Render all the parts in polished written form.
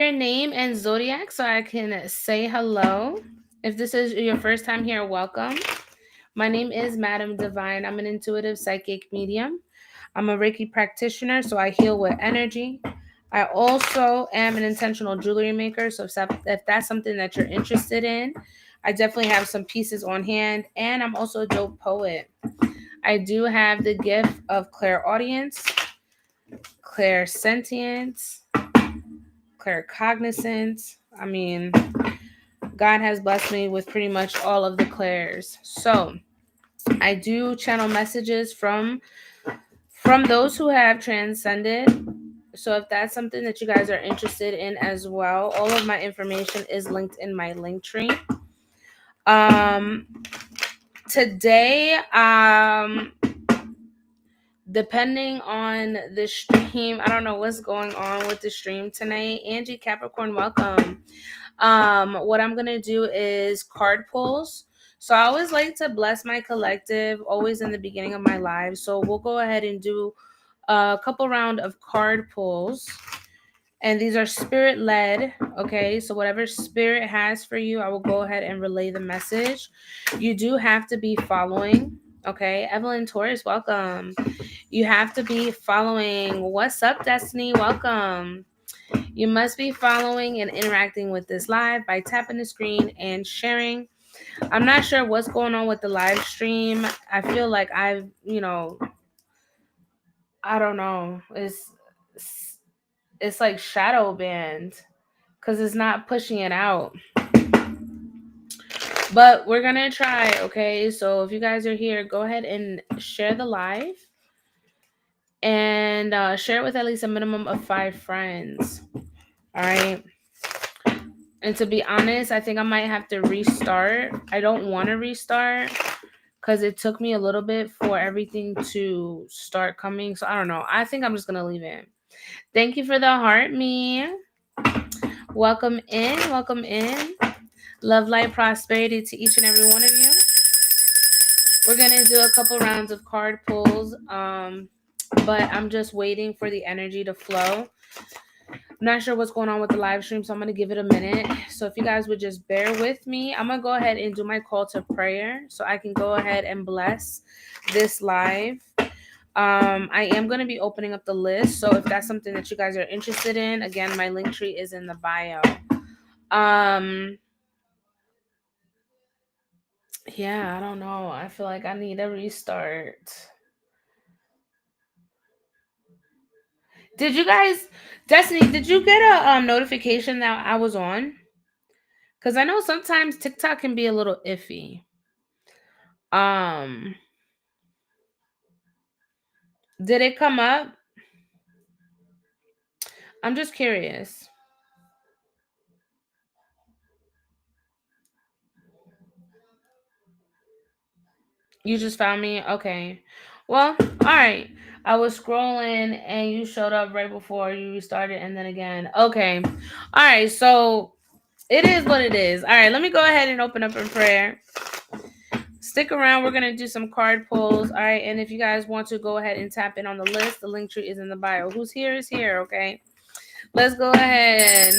Your name and zodiac so I can say hello. If this is your first time here, welcome. My name is Madam Divine. I'm an intuitive psychic medium. I'm a Reiki practitioner, so I heal with energy. I also am an intentional jewelry maker, so if that's something that you're interested in, I definitely have some pieces on hand, and I'm also a dope poet. I do have the gift of clairaudience, clairsentience, claircognizance. I mean, God has blessed me with pretty much all of the clairs. So I do channel messages from those who have transcended. So if that's something that you guys are interested in as well, all of my information is linked in my Linktree. Um Today, depending on the stream, I don't know what's going on with the stream tonight. Angie Capricorn, welcome. What I'm gonna do is card pulls. So I always like to bless my collective always in the beginning of my live. So we'll go ahead and do a couple round of card pulls. And these are spirit led. Okay. So whatever spirit has for you, I will go ahead and relay the message. You do have to be following. Okay. Evelyn Torres, welcome. You have to be following. What's up, Destiny? Welcome. You must be following and interacting with this live by tapping the screen and sharing. I'm not sure what's going on with the live stream. I feel like I don't know. It's like shadow banned because it's not pushing it out. But we're gonna try, okay? So if you guys are here, go ahead and share the live and share it with at least a minimum of 5 friends. All right. And to be honest, I think I might have to restart. I don't want to restart because it took me a little bit for everything to start coming. So I don't know. I think I'm just going to leave it. Thank you for the heart, me. Welcome in. Welcome in. Love, light, prosperity to each and every one of you. We're going to do a couple rounds of card pulls. But I'm just waiting for the energy to flow. I'm not sure what's going on with the live stream, so I'm going to give it a minute. So if you guys would just bear with me, I'm going to go ahead and do my call to prayer so I can go ahead and bless this live. I am going to be opening up the list. So if that's something that you guys are interested in, again, my link tree is in the bio. Yeah, I don't know. I feel like I need a restart. Did you guys, Destiny, did you get a notification that I was on? Because I know sometimes TikTok can be a little iffy. Um, did it come up? I'm just curious. You just found me? Okay. Well, all right. I was scrolling and you showed up right before you restarted and then again. Okay. All right. So it is what it is. All right. Let me go ahead and open up in prayer. Stick around. We're going to do some card pulls. All right. And if you guys want to go ahead and tap in on the list, the link tree is in the bio. Who's here is here. Okay. Let's go ahead.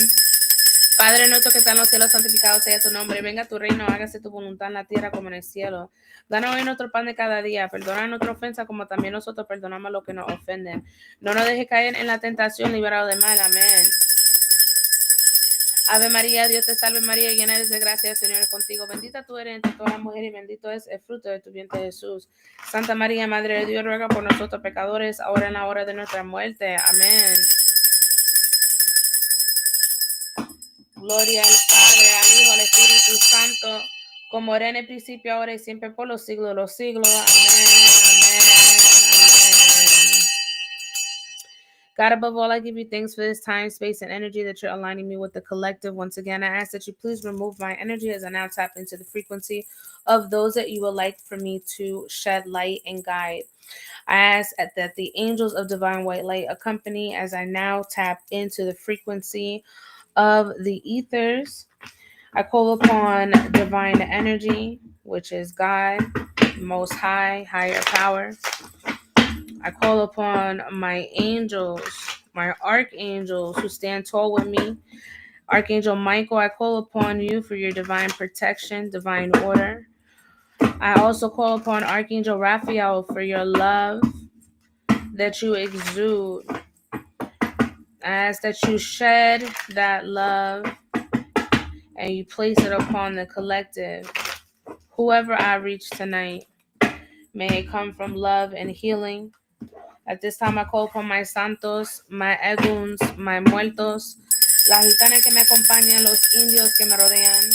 Padre nuestro que está en los cielos, santificado sea tu nombre. Venga tu reino, hágase tu voluntad en la tierra como en el cielo. Danos hoy nuestro pan de cada día. Perdona nuestra ofensa como también nosotros perdonamos a los que nos ofenden. No nos dejes caer en la tentación, líbranos del mal. Amén. Ave María, Dios te salve María, llena eres de gracia, el Señor es contigo. Bendita tú eres entre todas las mujeres y bendito es el fruto de tu vientre Jesús. Santa María, Madre de Dios, ruega por nosotros pecadores, ahora en la hora de nuestra muerte. Amén. Gloria al Padre, al Hijo, al Espíritu Santo, como era en el principio, ahora y siempre, por los siglos de los siglos. Amén, amén, amén. God, above all, I give you thanks for this time, space, and energy that you're aligning me with the collective. Once again, I ask that you please remove my energy as I now tap into the frequency of those that you would like for me to shed light and guide. I ask that the angels of divine white light accompany as I now tap into the frequency of the ethers. I call upon divine energy, which is God, most high, higher power. I call upon my angels, my archangels who stand tall with me. Archangel Michael, I call upon you for your divine protection, divine order. I also call upon Archangel Raphael for your love that you exude. I ask that you shed that love and you place it upon the collective. Whoever I reach tonight, may it come from love and healing. At this time, I call upon my santos, my eguns, my muertos, las gitanas que me acompañan, los indios que me rodean,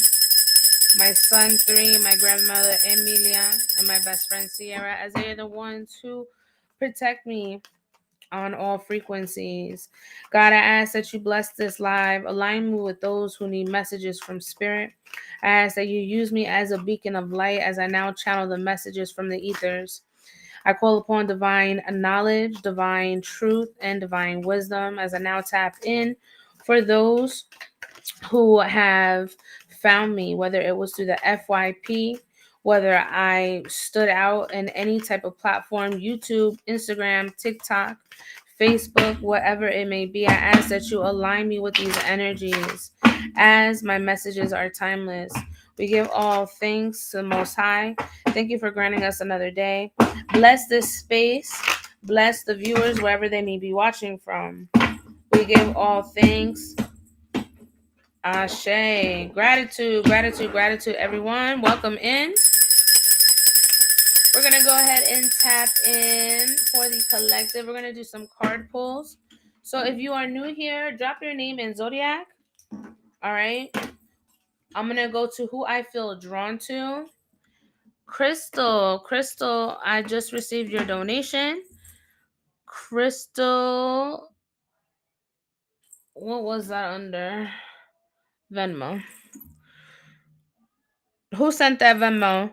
my son 3, my grandmother Emilia, and my best friend Sierra, as they are the ones who protect me on all frequencies. God, I ask that you bless this live, align me with those who need messages from spirit. I ask that you use me as a beacon of light as I now channel the messages from the ethers. I call upon divine knowledge, divine truth, and divine wisdom as I now tap in for those who have found me, whether it was through the FYP, whether I stood out in any type of platform, YouTube, Instagram, TikTok, Facebook, whatever it may be. I ask that you align me with these energies as my messages are timeless. We give all thanks to the Most High. Thank you for granting us another day. Bless this space. Bless the viewers wherever they may be watching from. We give all thanks. Ashe. Gratitude, gratitude, gratitude, everyone. Welcome in. We're going to go ahead and tap in for the collective. We're going to do some card pulls. So if you are new here, drop your name in Zodiac. All right. I'm going to go to who I feel drawn to. Crystal, I just received your donation. Crystal, what was that under? Venmo. Who sent that Venmo?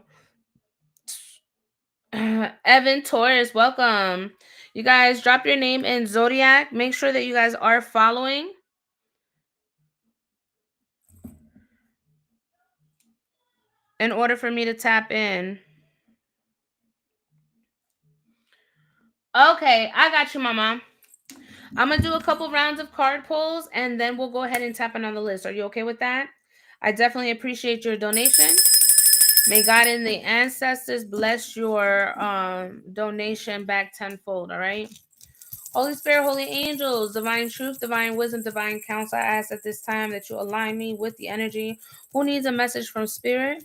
Evan Torres, welcome. You guys drop your name in Zodiac. Make sure that you guys are following. In order for me to tap in. Okay, I got you, Mama. I'm going to do a couple rounds of card pulls, and then we'll go ahead and tap in on the list. Are you okay with that? I definitely appreciate your donation. May God and the ancestors bless your donation back tenfold, all right? Holy Spirit, holy angels, divine truth, divine wisdom, divine counsel, I ask at this time that you align me with the energy. Who needs a message from spirit?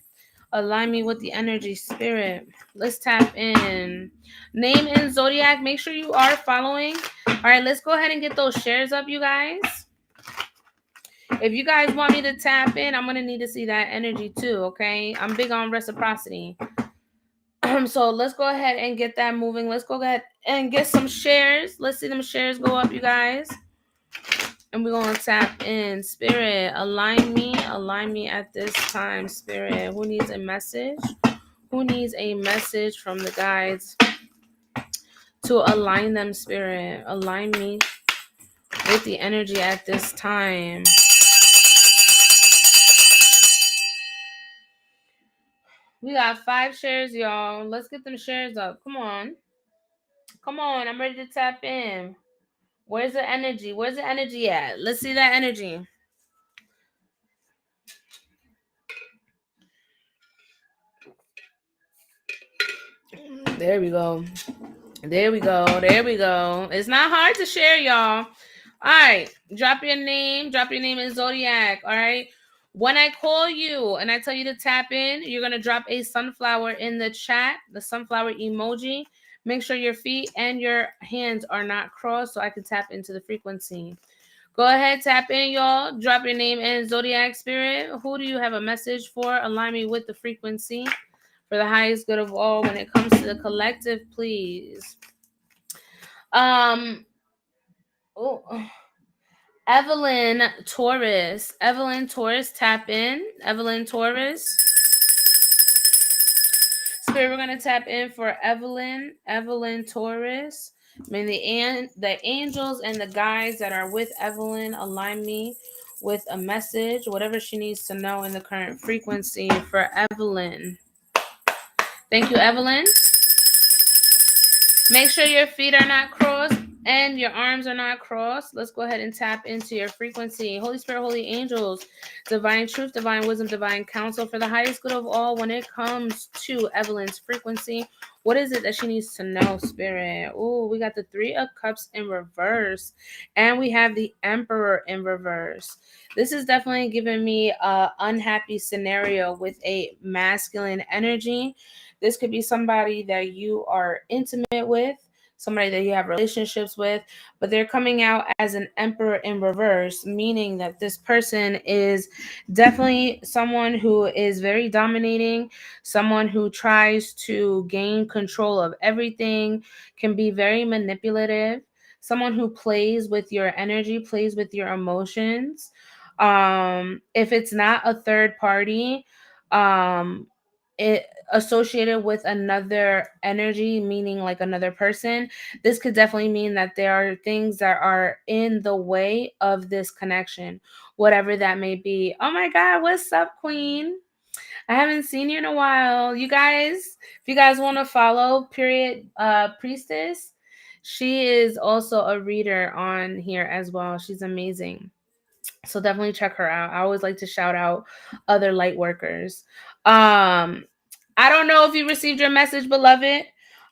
Align me with the energy, spirit. Let's tap in. Name in Zodiac. Make sure you are following. All right, let's go ahead and get those shares up, you guys. If you guys want me to tap in, I'm going to need to see that energy too, okay? I'm big on reciprocity. So let's go ahead and get that moving. Let's go ahead and get some shares. Let's see them shares go up, you guys. And we're going to tap in. Spirit, align me at this time, Spirit. Who needs a message? Who needs a message from the guides to align them, Spirit? Align me with the energy at this time. We got 5 shares, y'all. Let's get them shares up. Come on. Come on. I'm ready to tap in. Where's the energy? Where's the energy at? Let's see that energy. There we go. There we go. There we go. It's not hard to share, y'all. All right. Drop your name. Drop your name in Zodiac. All right. When I call you and I tell you to tap in, you're going to drop a sunflower in the chat, the sunflower emoji. Make sure your feet and your hands are not crossed so I can tap into the frequency. Go ahead, tap in, y'all. Drop your name in Zodiac Spirit. Who do you have a message for? Align me with the frequency for the highest good of all when it comes to the collective, please. Oh, Evelyn Torres, tap in. Evelyn Torres. Spirit, we're going to tap in for Evelyn Torres. May the angels and the guides that are with Evelyn align me with a message, whatever she needs to know in the current frequency for Evelyn. Thank you, Evelyn. Make sure your feet are not crossed and your arms are not crossed, let's go ahead and tap into your frequency. Holy Spirit, holy angels, divine truth, divine wisdom, divine counsel for the highest good of all when it comes to Evelyn's frequency. What is it that she needs to know, Spirit? Oh, we got the Three of Cups in reverse, and we have the Emperor in reverse. This is definitely giving me a unhappy scenario with a masculine energy. This could be somebody that you are intimate with, somebody that you have relationships with, but they're coming out as an emperor in reverse, meaning that this person is definitely someone who is very dominating, someone who tries to gain control of everything, can be very manipulative, someone who plays with your energy, plays with your emotions. If it's not a third party, um, it associated with another energy, meaning like another person, this could definitely mean that there are things that are in the way of this connection, whatever that may be. Oh my God, what's up, Queen? I haven't seen you in a while. You guys, if you guys want to follow Period Priestess, she is also a reader on here as well. She's amazing. So definitely check her out. I always like to shout out other light workers. I don't know if you received your message, beloved.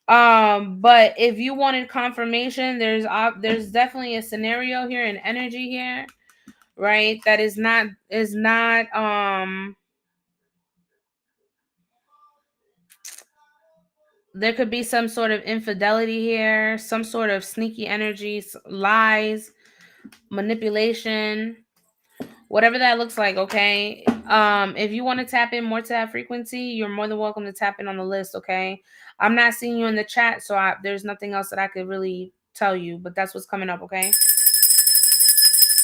But if you wanted confirmation, there's definitely a scenario here, an energy here, right? That is not there could be some sort of infidelity here, some sort of sneaky energies, lies, manipulation, whatever that looks like. Okay, if you want to tap in more to that frequency, you're more than welcome to tap in on the list. Okay, I'm not seeing you in the chat, so there's nothing else that I could really tell you, but that's what's coming up. Okay,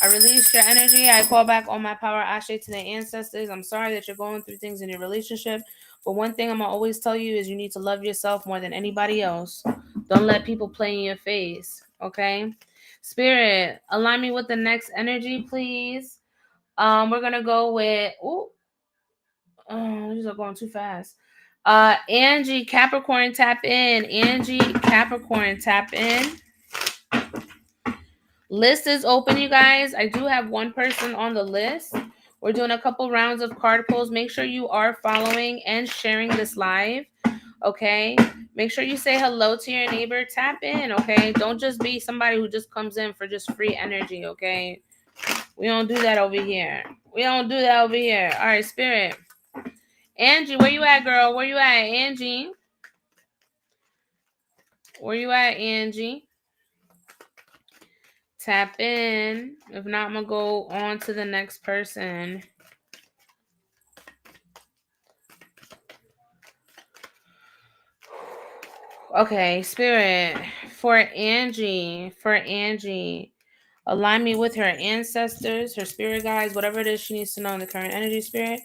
I release your energy. I call back all my power ashe to the ancestors. I'm sorry that you're going through things in your relationship, but one thing I'm gonna always tell you is you need to love yourself more than anybody else. Don't let people play in your face. Okay, Spirit, align me with the next energy, please. We're gonna go with these are going too fast. Angie Capricorn, tap in. Angie Capricorn, tap in. List is open, you guys. I do have one person on the list. We're doing a couple rounds of card pulls. Make sure you are following and sharing this live. Okay. Make sure you say hello to your neighbor. Tap in. Okay. Don't just be somebody who just comes in for just free energy. Okay. We don't do that over here. We don't do that over here. All right, Spirit. Angie, where you at, girl? Where you at, Angie? Where you at, Angie? Tap in. If not, I'm going to go on to the next person. Okay, Spirit. For Angie. Align me with her ancestors, her spirit guides, whatever it is she needs to know in the current energy, Spirit.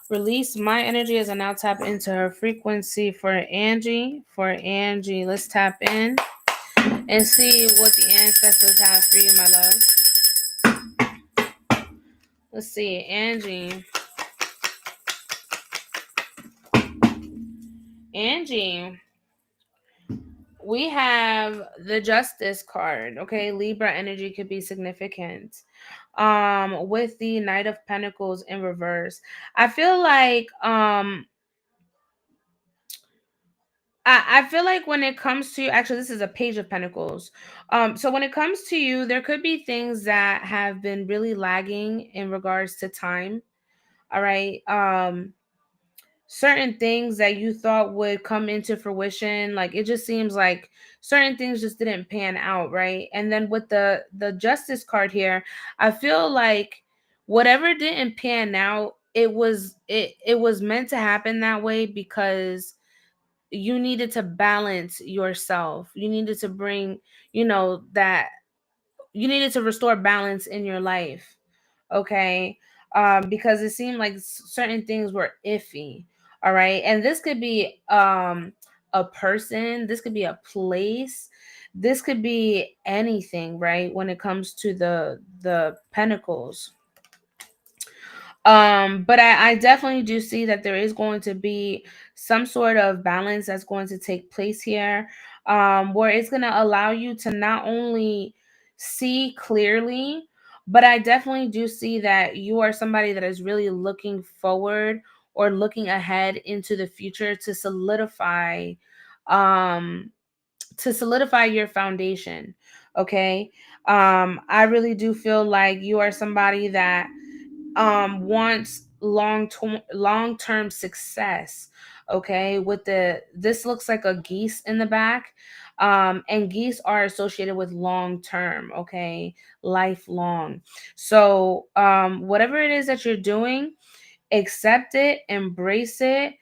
Release my energy as I now tap into her frequency for Angie. For Angie, let's tap in and see what the ancestors have for you, my love. Let's see, Angie. Angie, we have the Justice card. Okay, Libra energy could be significant. With the Knight of Pentacles in reverse, I feel like I feel like when it comes to actually, this is a Page of Pentacles. So when it comes to you, there could be things that have been really lagging in regards to time. All right. Certain things that you thought would come into fruition, like it just seems like certain things just didn't pan out, right? And then with the Justice card here, I feel like whatever didn't pan out, it was meant to happen that way because you needed to balance yourself. You needed to bring, that you needed to restore balance in your life. Okay. Because it seemed like certain things were iffy. All right. And this could be a person, this could be a place, this could be anything, right? When it comes to the pentacles. But I definitely do see that there is going to be some sort of balance that's going to take place here. where it's going to allow you to not only see clearly, but I definitely do see that you are somebody that is really looking forward or looking ahead into the future um to solidify your foundation. Okay. I really do feel like you are somebody that wants long term success. Okay, with the this looks like a geese in the back, and geese are associated with long term. Okay, lifelong. So whatever it is that you're doing, accept it, embrace it,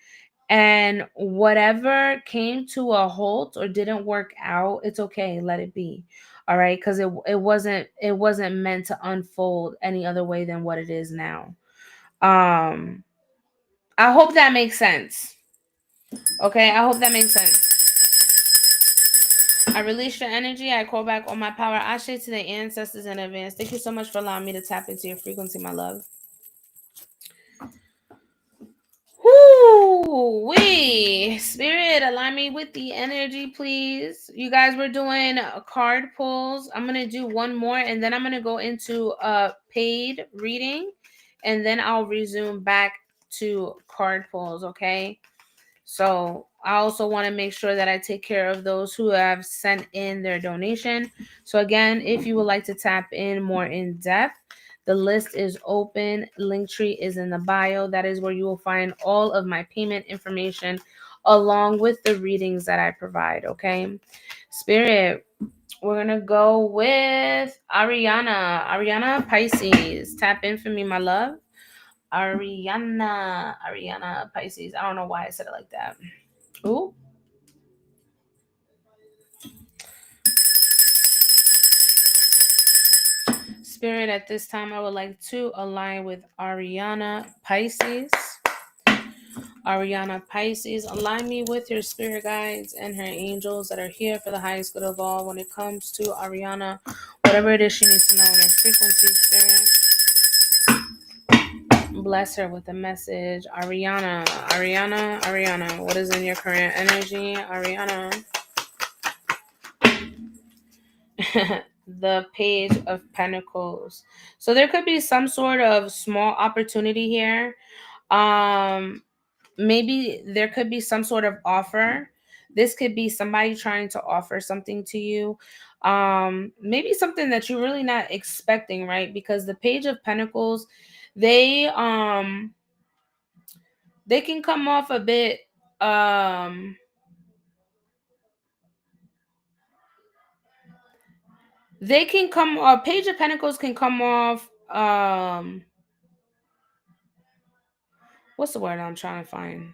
and whatever came to a halt or didn't work out, it's okay, let it be. All right, because it wasn't meant to unfold any other way than what it is now. um I hope that makes sense. Okay, I hope that makes sense. I release your energy. I call back all my power. Ashe to the ancestors in advance. Thank you so much for allowing me to tap into your frequency, my love. Whoo wee, spirit, align me with the energy, please. You guys were doing card pulls. I'm gonna do one more, and then I'm gonna go into a paid reading, and then I'll resume back to card pulls. Okay. So I also want to make sure that I take care of those who have sent in their donation. So again, if you would like to tap in more in depth, the list is open. Linktree is in the bio. That is where you will find all of my payment information along with the readings that I provide. Okay. Spirit, we're going to go with Ariana. Ariana Pisces. Tap in for me, my love. Ariana Pisces. I don't know why I said it like that. Ooh. Spirit, at this time, I would like to align with Ariana Pisces. Ariana Pisces, align me with your spirit guides and her angels that are here for the highest good of all when it comes to Ariana, whatever it is she needs to know in her frequency, spirit. Bless her with a message. Ariana, what is in your current energy? Ariana. The Page of Pentacles. So there could be some sort of small opportunity here. Maybe there could be some sort of offer. This could be somebody trying to offer something to you. Maybe something that you're really not expecting, right? Because the Page of Pentacles, they they can come off a bit they can come Page of Pentacles can come off what's the word I'm trying to find?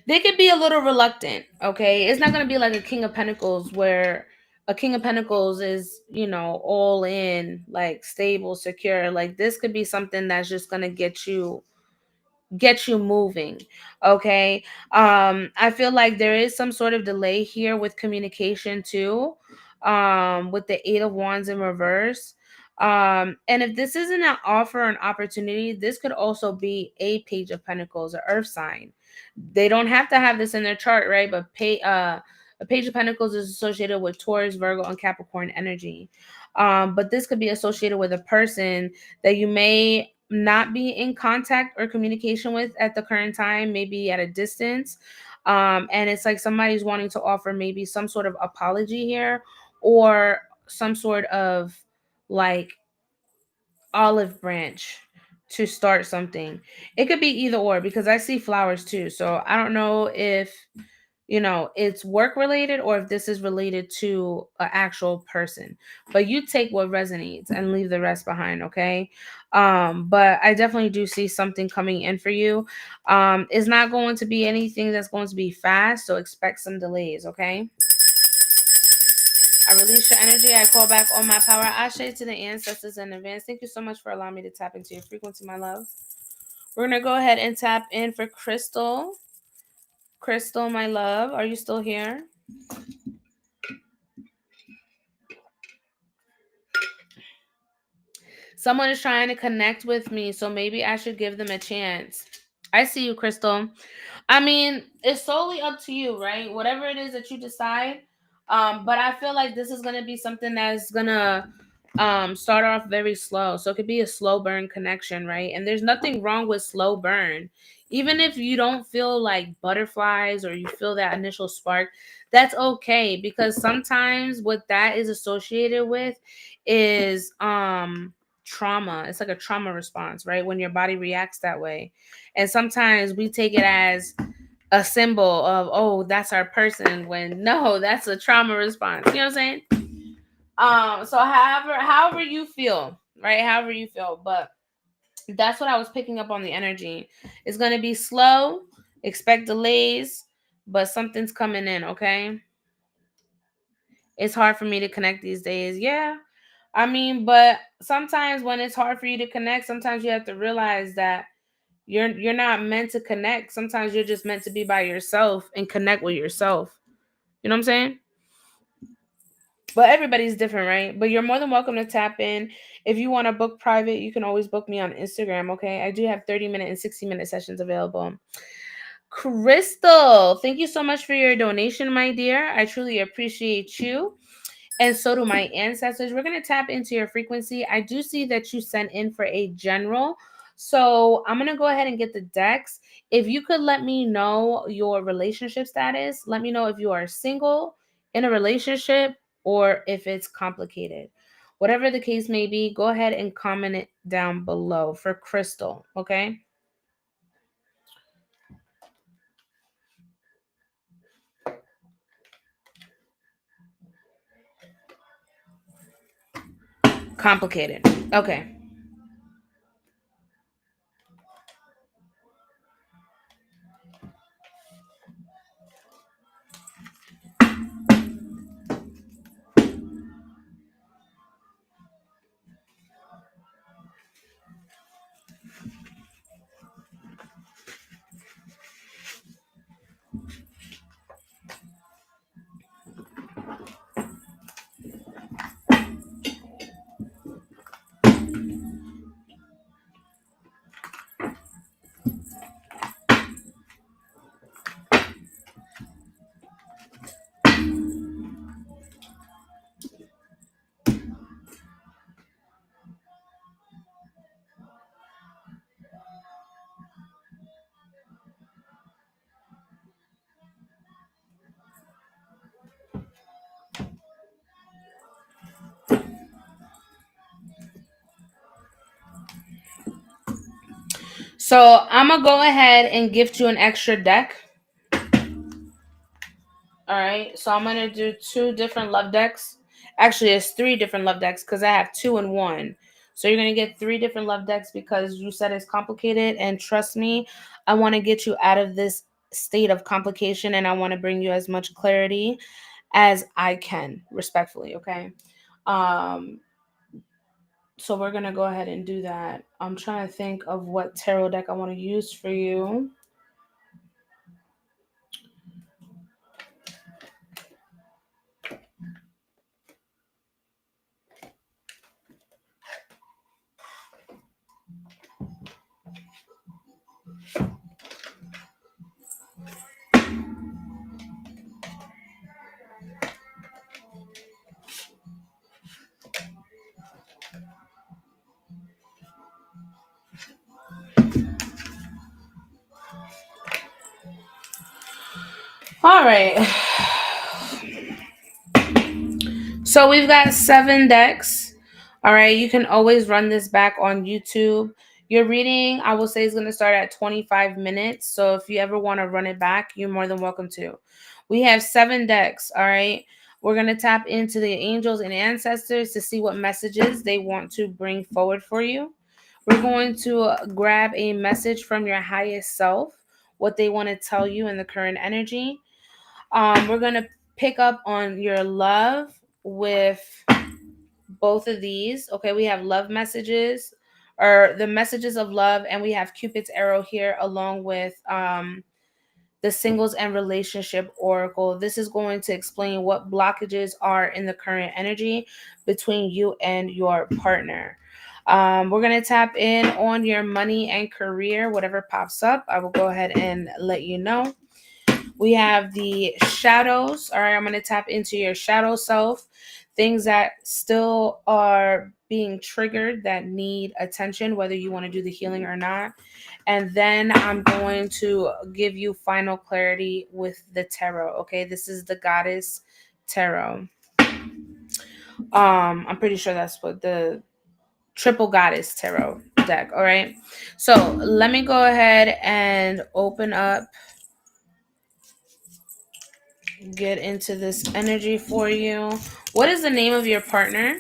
They could be a little reluctant, okay? It's not going to be like a King of Pentacles where a King of Pentacles is, all in, like stable, secure. Like this could be something that's just going to get you moving. Okay. I feel like there is some sort of delay here with communication too, with the Eight of Wands in reverse. And if this isn't an offer or an opportunity, this could also be a Page of Pentacles, an earth sign. They don't have to have this in their chart, right? But a Page of Pentacles is associated with Taurus, Virgo, and Capricorn energy. But this could be associated with a person that you may not be in contact or communication with at the current time, maybe at a distance. And it's like somebody's wanting to offer maybe some sort of apology here, or some sort of like olive branch to start something. It could be either or, because I see flowers too. So I don't know if it's work related or if this is related to an actual person. But you take what resonates and leave the rest behind, okay? But I definitely do see something coming in for you. It's not going to be anything that's going to be fast, so expect some delays, okay? I release your energy. I call back all my power. Ashe to the ancestors in advance. Thank you so much for allowing me to tap into your frequency, my love. We're going to go ahead and tap in for Crystal. Crystal, my love, are you still here? Someone is trying to connect with me, so maybe I should give them a chance. I see you, Crystal. I mean, it's solely up to you, right? Whatever it is that you decide, But I feel like this is gonna be something that's gonna start off very slow. So it could be a slow burn connection, right? And there's nothing wrong with slow burn. Even if you don't feel like butterflies or you feel that initial spark, that's okay, because sometimes what that is associated with is trauma. It's like a trauma response, right? When your body reacts that way. And sometimes we take it as a symbol of, oh, that's our person, when no, that's a trauma response. You know what I'm saying? So however you feel, right? However you feel. But that's what I was picking up on the energy. It's gonna be slow, expect delays, but something's coming in, okay? It's hard for me to connect these days. Yeah. I mean, but sometimes when it's hard for you to connect, sometimes you have to realize that you're not meant to connect. Sometimes you're just meant to be by yourself and connect with yourself. You know what I'm saying? But everybody's different, right? But you're more than welcome to tap in. If you want to book private, you can always book me on Instagram, okay? I do have 30-minute and 60-minute sessions available. Crystal, thank you so much for your donation, my dear. I truly appreciate you. And so do my ancestors. We're going to tap into your frequency. I do see that you sent in for a general. So I'm going to go ahead and get the decks. If you could let me know your relationship status, let me know if you are single, in a relationship, or if it's complicated. Whatever the case may be, go ahead and comment it down below for Crystal, okay? Complicated. Okay. So I'm going to go ahead and gift you an extra deck. All right, so I'm gonna do two different love decks. Actually, it's three different love decks because I have two and one. So you're gonna get three different love decks because you said it's complicated. And trust me, I want to get you out of this state of complication, and I want to bring you as much clarity as I can, respectfully. Okay. Um. So we're gonna go ahead and do that. I'm trying to think of what tarot deck I want to use for you. All right. So we've got 7 decks. All right. You can always run this back on YouTube. Your reading, I will say, is going to start at 25 minutes. So if you ever want to run it back, you're more than welcome to. We have 7 decks. All right. We're going to tap into the angels and ancestors to see what messages they want to bring forward for you. We're going to grab a message from your highest self, what they want to tell you in the current energy. We're going to pick up on your love with both of these. Okay, we have love messages, or the messages of love, and we have Cupid's arrow here along with the singles and relationship oracle. This is going to explain what blockages are in the current energy between you and your partner. We're going to tap in on your money and career. Whatever pops up, I will go ahead and let you know. We have the shadows. All right, I'm going to tap into your shadow self, things that still are being triggered that need attention, whether you want to do the healing or not. And then I'm going to give you final clarity with the tarot. Okay, this is the Goddess Tarot. I'm pretty sure that's what the Triple Goddess Tarot deck. All right, so let me go ahead and open up, get into this energy for you. What is the name of your partner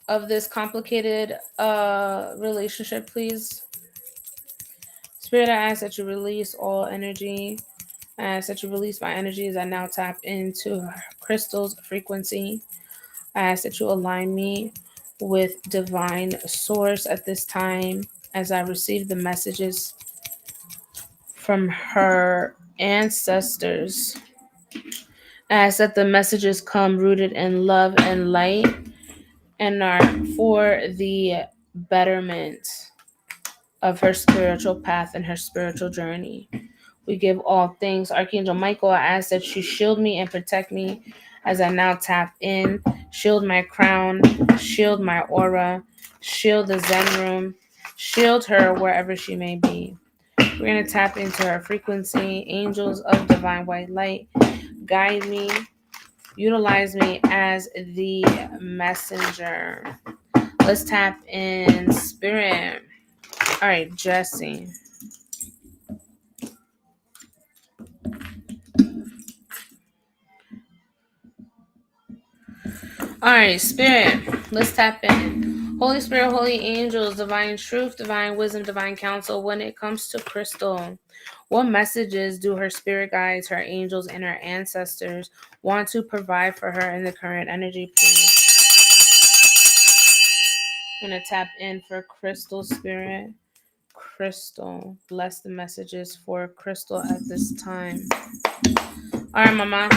of this complicated relationship, please? Spirit, I ask that you release all energy. I ask that you release my energy as I now tap into crystal's frequency. I ask that you align me with divine source at this time as I receive the messages from her ancestors. I ask that the messages come rooted in love and light and are for the betterment of her spiritual path and her spiritual journey. We give all things. Archangel Michael, I ask that you shield me and protect me as I now tap in. Shield my crown, shield my aura, shield the Zen room, shield her wherever she may be. We're going to tap into her frequency. Angels of divine white light, guide me, utilize me as the messenger. Let's tap in spirit. All right, Jesse. All right, spirit. Let's tap in. Holy Spirit, holy angels, divine truth, divine wisdom, divine counsel. When it comes to Crystal, what messages do her spirit guides, her angels, and her ancestors want to provide for her in the current energy, please? I'm going to tap in for Crystal spirit. Crystal. Bless the messages for Crystal at this time. All right, Mama.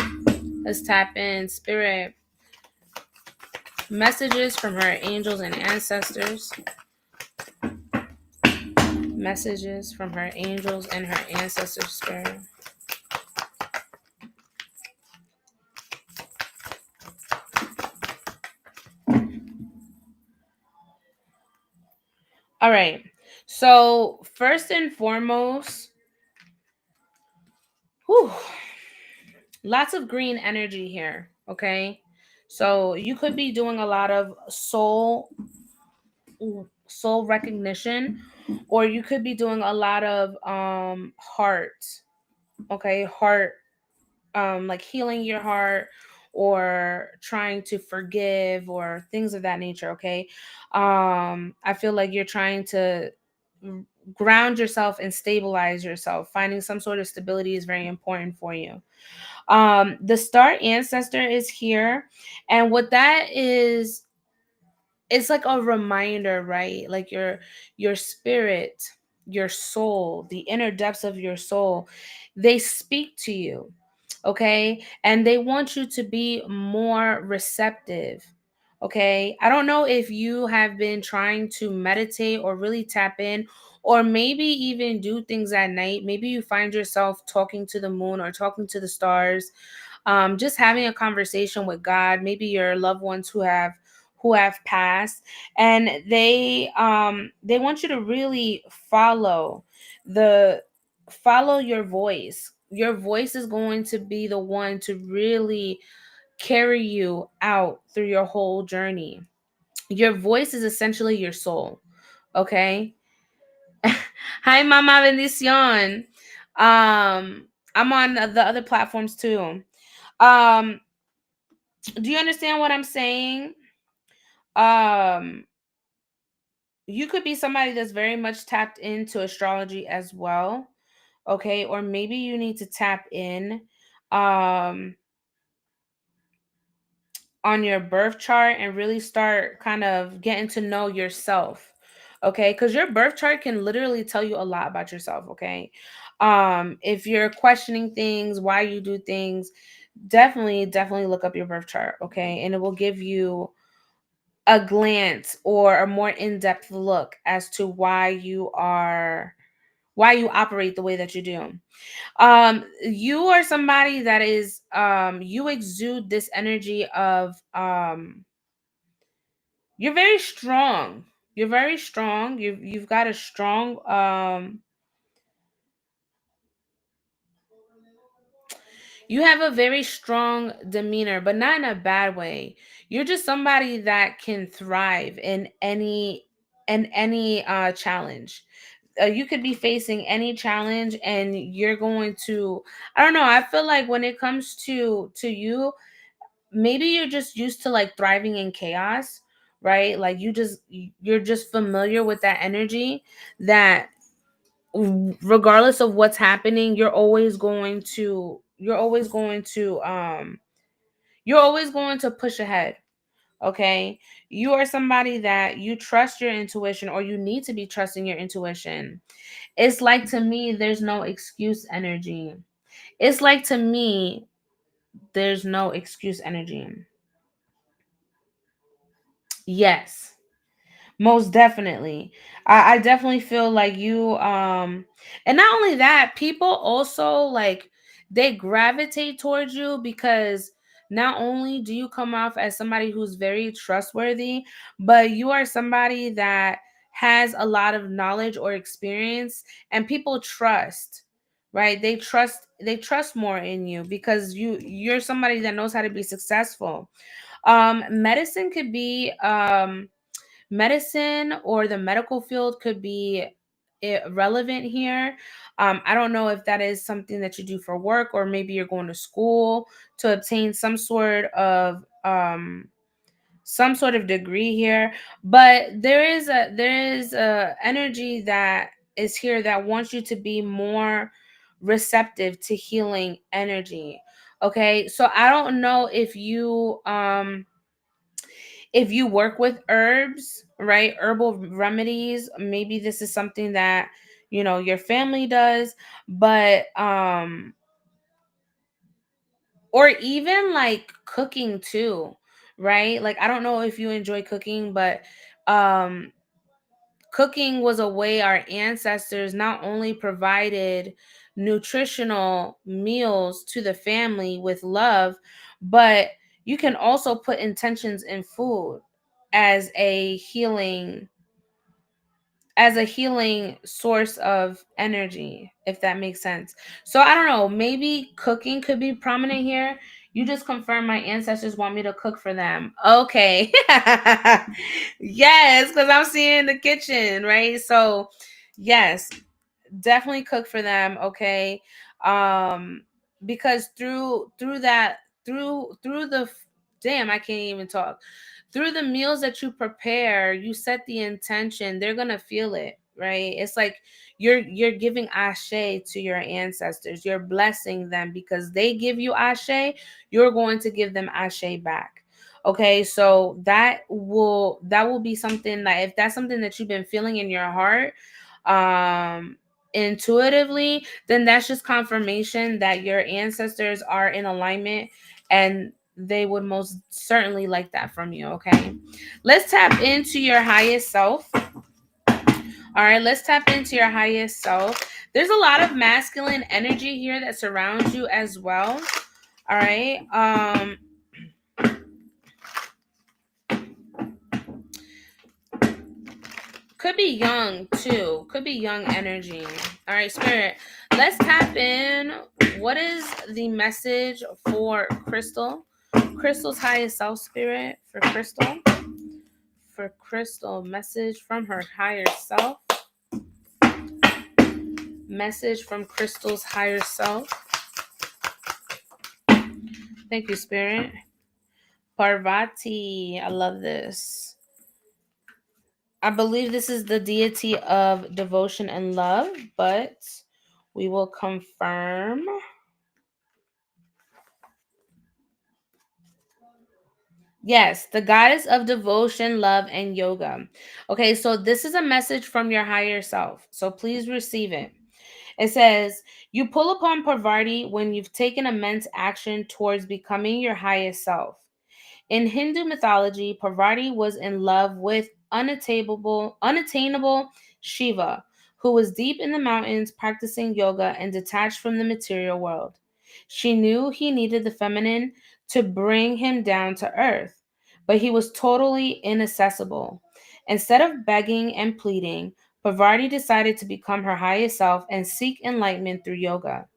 Let's tap in. Spirit. Messages from her angels and ancestors. Messages from her angels and her ancestors, spirit. All right. So, first and foremost, whew, lots of green energy here. Okay. So, you could be doing a lot of soul recognition, or you could be doing a lot of heart. Okay. Heart, like healing your heart or trying to forgive or things of that nature. Okay. I feel like you're trying to ground yourself and stabilize yourself. Finding some sort of stability is very important for you. The star ancestor is here, and what that is, it's like a reminder, right? Like your spirit, your soul, the inner depths of your soul, they speak to you. Okay? And they want you to be more receptive. Okay? I don't know if you have been trying to meditate or really tap in, or maybe even do things at night. Maybe you find yourself talking to the moon or talking to the stars, just having a conversation with God, maybe your loved ones who have passed, and they want you to really the follow your voice. Your voice is going to be the one to really carry you out through your whole journey. Your voice is essentially your soul. Okay. Hi, Mama Bendición. I'm on the other platforms too. um do you understand what I'm saying? um you could be somebody that's very much tapped into astrology as well. Okay, or maybe you need to tap in um on your birth chart and really start kind of getting to know yourself. Okay, because your birth chart can literally tell you a lot about yourself. Okay, if you're questioning things, why you do things, definitely look up your birth chart. Okay, and it will give you a glance or a more in-depth look as to why you are why you operate the way that you do. You are somebody that is you exude this energy of you're very strong. You're very strong. You've got a strong you have a very strong demeanor, but not in a bad way. You're just somebody that can thrive in any challenge. You could be facing any challenge and you're going to, I don't know, I feel like when it comes to you, maybe you're just used to like thriving in chaos, right? Like you're just familiar with that energy that regardless of what's happening, you're always going to push ahead. Okay, you are somebody that you trust your intuition, or you need to be trusting your intuition. It's like, to me, there's no excuse energy. It's like, to me, there's no excuse energy. Yes. Most definitely. I definitely feel like you and not only that, people also like they gravitate towards you because not only do you come off as somebody who's very trustworthy, but you are somebody that has a lot of knowledge or experience, and people trust, right? They trust more in you because you're somebody that knows how to be successful. Medicine could be medicine or the medical field could be relevant here. I don't know if that is something that you do for work, or maybe you're going to school to obtain some sort of degree here. But there is a energy that is here that wants you to be more receptive to healing energy. Okay, so I don't know if you work with herbs, right? Herbal remedies, maybe this is something that, your family does, but or even like cooking too, right? Like, I don't know if you enjoy cooking, but um cooking was a way our ancestors not only provided nutritional meals to the family with love, but you can also put intentions in food as a healing source of energy, if that makes sense. So I don't know, maybe cooking could be prominent here. You just confirm my ancestors want me to cook for them. Okay. Yes, because I'm seeing the kitchen, right? So yes, definitely cook for them. Okay. Because through that through the damn, I can't even talk. Through the meals that you prepare, you set the intention, they're gonna feel it, right? It's like you're giving ashe to your ancestors, you're blessing them because they give you ashe, you're going to give them ashe back. Okay, so that will be something that, if that's something that you've been feeling in your heart, um intuitively, then that's just confirmation that your ancestors are in alignment, and they would most certainly like that from you. Okay, let's tap into your highest self. All right, let's tap into your highest self. There's a lot of masculine energy here that surrounds you as well. All right. Could be young too. Could be young energy. All right, spirit. Let's tap in. What is the message for Crystal? Crystal's highest self, spirit, for Crystal. For Crystal, message from her higher self. Message from Crystal's higher self. Thank you, spirit. Parvati. I love this. I believe this is the deity of devotion and love, but we will confirm. Yes, the goddess of devotion, love, and yoga. Okay, so this is a message from your higher self. So please receive it. It says, you pull upon Parvati when you've taken immense action towards becoming your highest self. In Hindu mythology, Parvati was in love with unattainable Shiva, who was deep in the mountains practicing yoga and detached from the material world. She knew he needed the feminine to bring him down to earth, but he was totally inaccessible. Instead of begging and pleading, Parvati decided to become her highest self and seek enlightenment through yoga.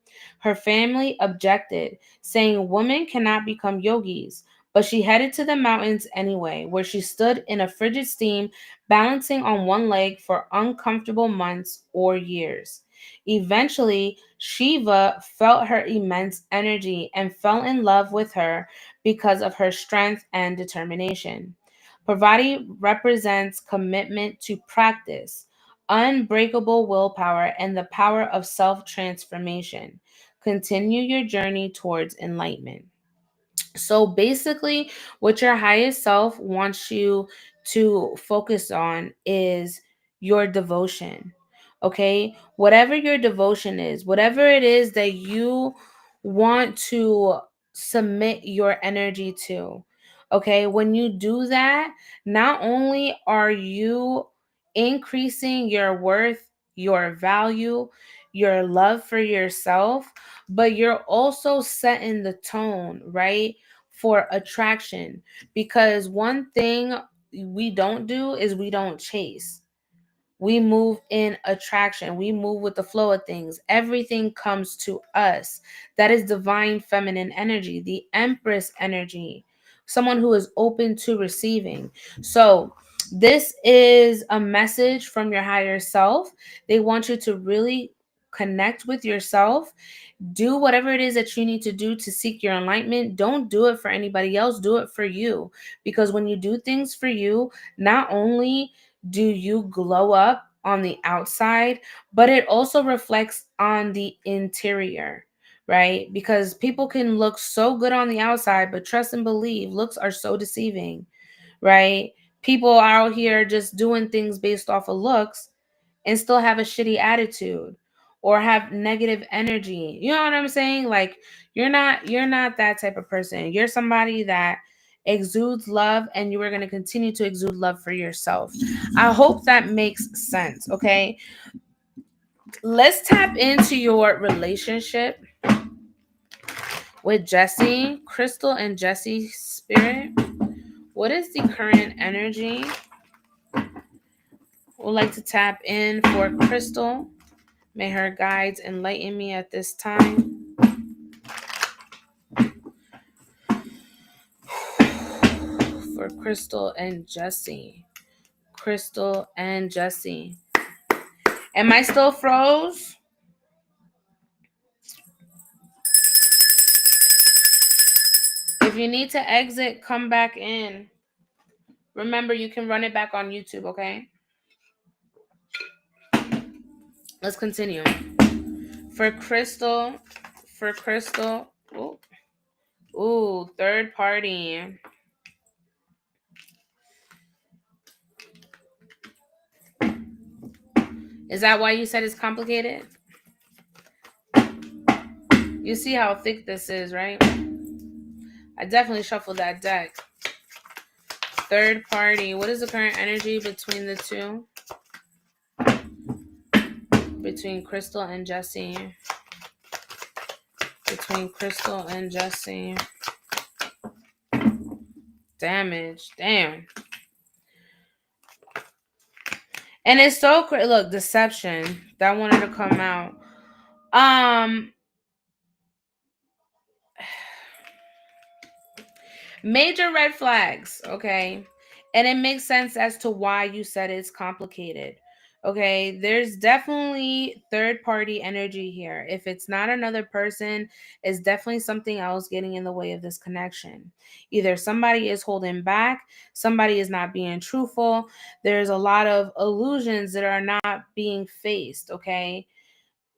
Her family objected, saying women cannot become yogis, but she headed to the mountains anyway, where she stood in a frigid steam, balancing on one leg for uncomfortable months or years. Eventually, Shiva felt her immense energy and fell in love with her because of her strength and determination. Parvati represents commitment to practice, unbreakable willpower, and the power of self transformation. Continue your journey towards enlightenment. So basically, what your highest self wants you to focus on is your devotion. Okay? Whatever your devotion is, whatever it is that you want to submit your energy to. Okay? When you do that, not only are you increasing your worth, your value, your love for yourself, but you're also setting the tone, right? For attraction, because one thing we don't do is we don't chase. We move in attraction. We move with the flow of things. Everything comes to us. That is divine feminine energy, the empress energy, someone who is open to receiving. So this is a message from your higher self. They want you to really connect with yourself. Do whatever it is that you need to do to seek your enlightenment. Don't do it for anybody else, do it for you. Because when you do things for you, not only do you glow up on the outside, but it also reflects on the interior, right? Because people can look so good on the outside, but trust and believe, looks are so deceiving, right? People are out here just doing things based off of looks and still have a shitty attitude or have negative energy. You know what I'm saying? Like you're not that type of person. You're somebody that exudes love, and you are going to continue to exude love for yourself. I hope that makes sense, okay? Let's tap into your relationship with Jesse, Crystal and Jesse spirit. What is the current energy? Would like to tap in for Crystal. May her guides enlighten me at this time. For Crystal and Jesse. Crystal and Jesse. Am I still froze? If you need to exit, come back in. Remember, you can run it back on YouTube, okay? Let's continue. For Crystal. Ooh, third party. Is that why you said it's complicated? You see how thick this is, right? I definitely shuffled that deck. Third party. What is the current energy between the two? Between Crystal and Jesse. Between Crystal and Jesse. Damage. Damn. And it's so look, deception. That wanted to come out. Major red flags, okay? And it makes sense as to why you said it's complicated. Okay, there's definitely third party energy here. If it's not another person, it's definitely something else getting in the way of this connection. Either somebody is holding back, somebody is not being truthful. There's a lot of illusions that are not being faced, okay?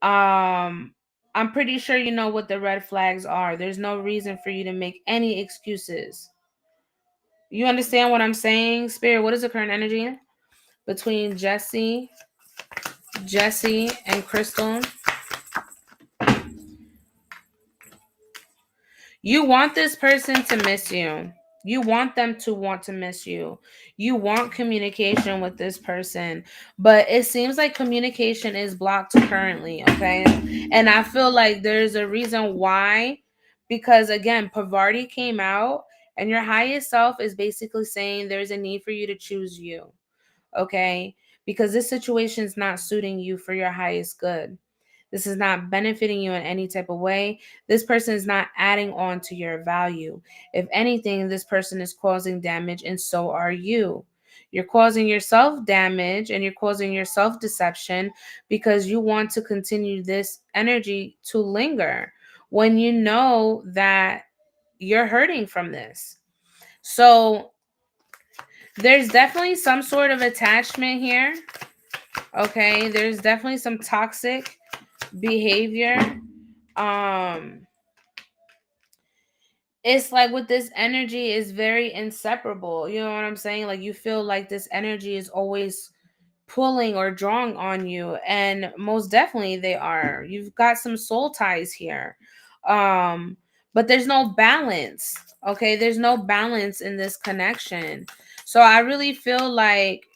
I'm pretty sure you know what the red flags are. There's no reason for you to make any excuses. You understand what I'm saying? Spirit, what is the current energy between Jesse and Crystal? You want this person to miss you. You want them to want to miss you. You want communication with this person, but it seems like communication is blocked currently, okay? And I feel like there's a reason why, because again, poverty came out, and your highest self is basically saying there's a need for you to choose you, okay? Because this situation is not suiting you for your highest good. This is not benefiting you in any type of way. This person is not adding on to your value. If anything, this person is causing damage, and so are you. You're causing yourself damage and you're causing yourself deception because you want to continue this energy to linger when you know that you're hurting from this. So there's definitely some sort of attachment here. Okay, there's definitely some toxic behavior. um it's like with this energy is very inseparable, you know what I'm saying? Like you feel like this energy is always pulling or drawing on you, and most definitely they are. You've got some soul ties here. But there's no balance. Okay, there's no balance in this connection. So I really feel like,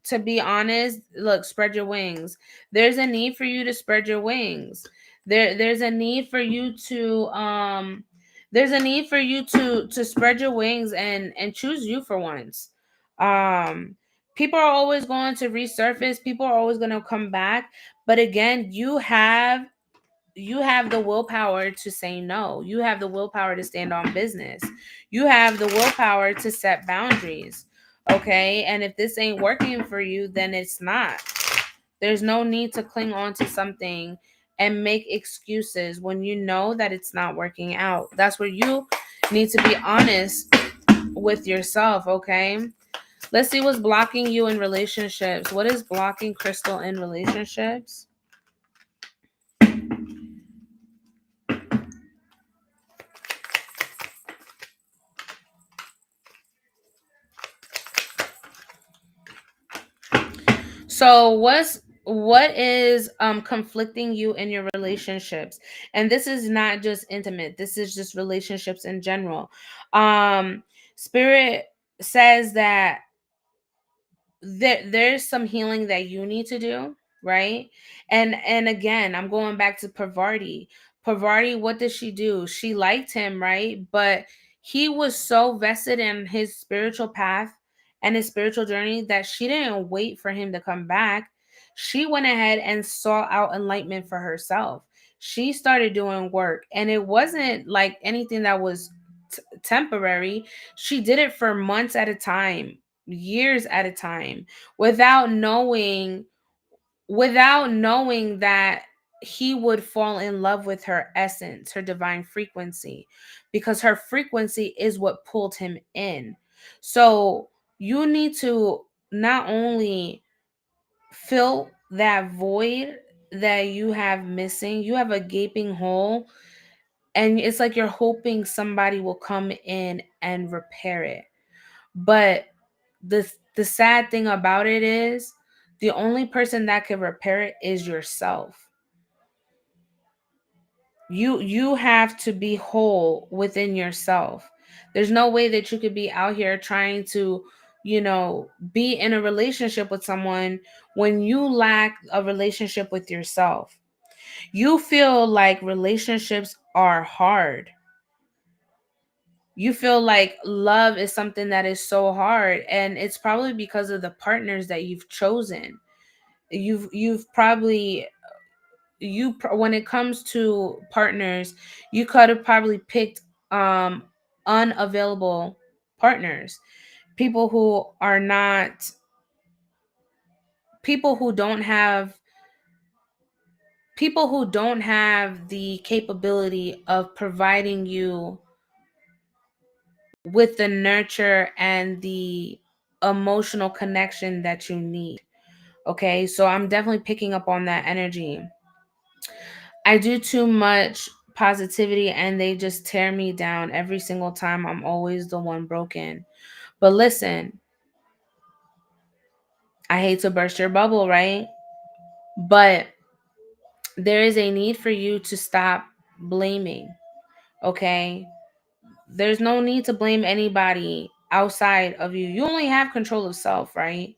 to be honest, look, spread your wings. There's a need for you to spread your wings. There's a need for you to there's a need for you to spread your wings and choose you for once. Um People are always going to resurface, people are always going to come back, but again, you have the willpower to say no. You have the willpower to stand on business. You have the willpower to set boundaries. Okay? And if this ain't working for you, then it's not. There's no need to cling on to something and make excuses when you know that it's not working out. That's where you need to be honest with yourself, okay? Let's see what's blocking you in relationships. What is blocking Crystal in relationships? So what is conflicting you in your relationships? And this is not just intimate. This is just relationships in general. Spirit says that there's some healing that you need to do, right? And again, I'm going back to Parvati. Parvati, what did she do? She liked him, right? But he was so vested in his spiritual path and his spiritual journey that she didn't wait for him to come back. She went ahead and sought out enlightenment for herself. She started doing work, and it wasn't like anything that was temporary. She did it for months at a time, years at a time, without knowing that he would fall in love with her essence, her divine frequency, because her frequency is what pulled him in. So you need to not only fill that void that you have missing, you have a gaping hole, and it's like you're hoping somebody will come in and repair it. But the sad thing about it is the only person that can repair it is yourself. You have to be whole within yourself. There's no way that you could be out here trying to, be in a relationship with someone when you lack a relationship with yourself. You feel like relationships are hard. You feel like love is something that is so hard, and it's probably because of the partners that you've chosen. You've probably when it comes to partners, you could have probably picked um unavailable partners, people who are not people who don't have people who don't have the capability of providing you with the nurture and the emotional connection that you need. Okay, so I'm definitely picking up on that energy. I do too much positivity and they just tear me down every single time. I'm always the one broken. But listen, I hate to burst your bubble, right? But there is a need for you to stop blaming, okay? There's no need to blame anybody outside of you. You only have control of self, right?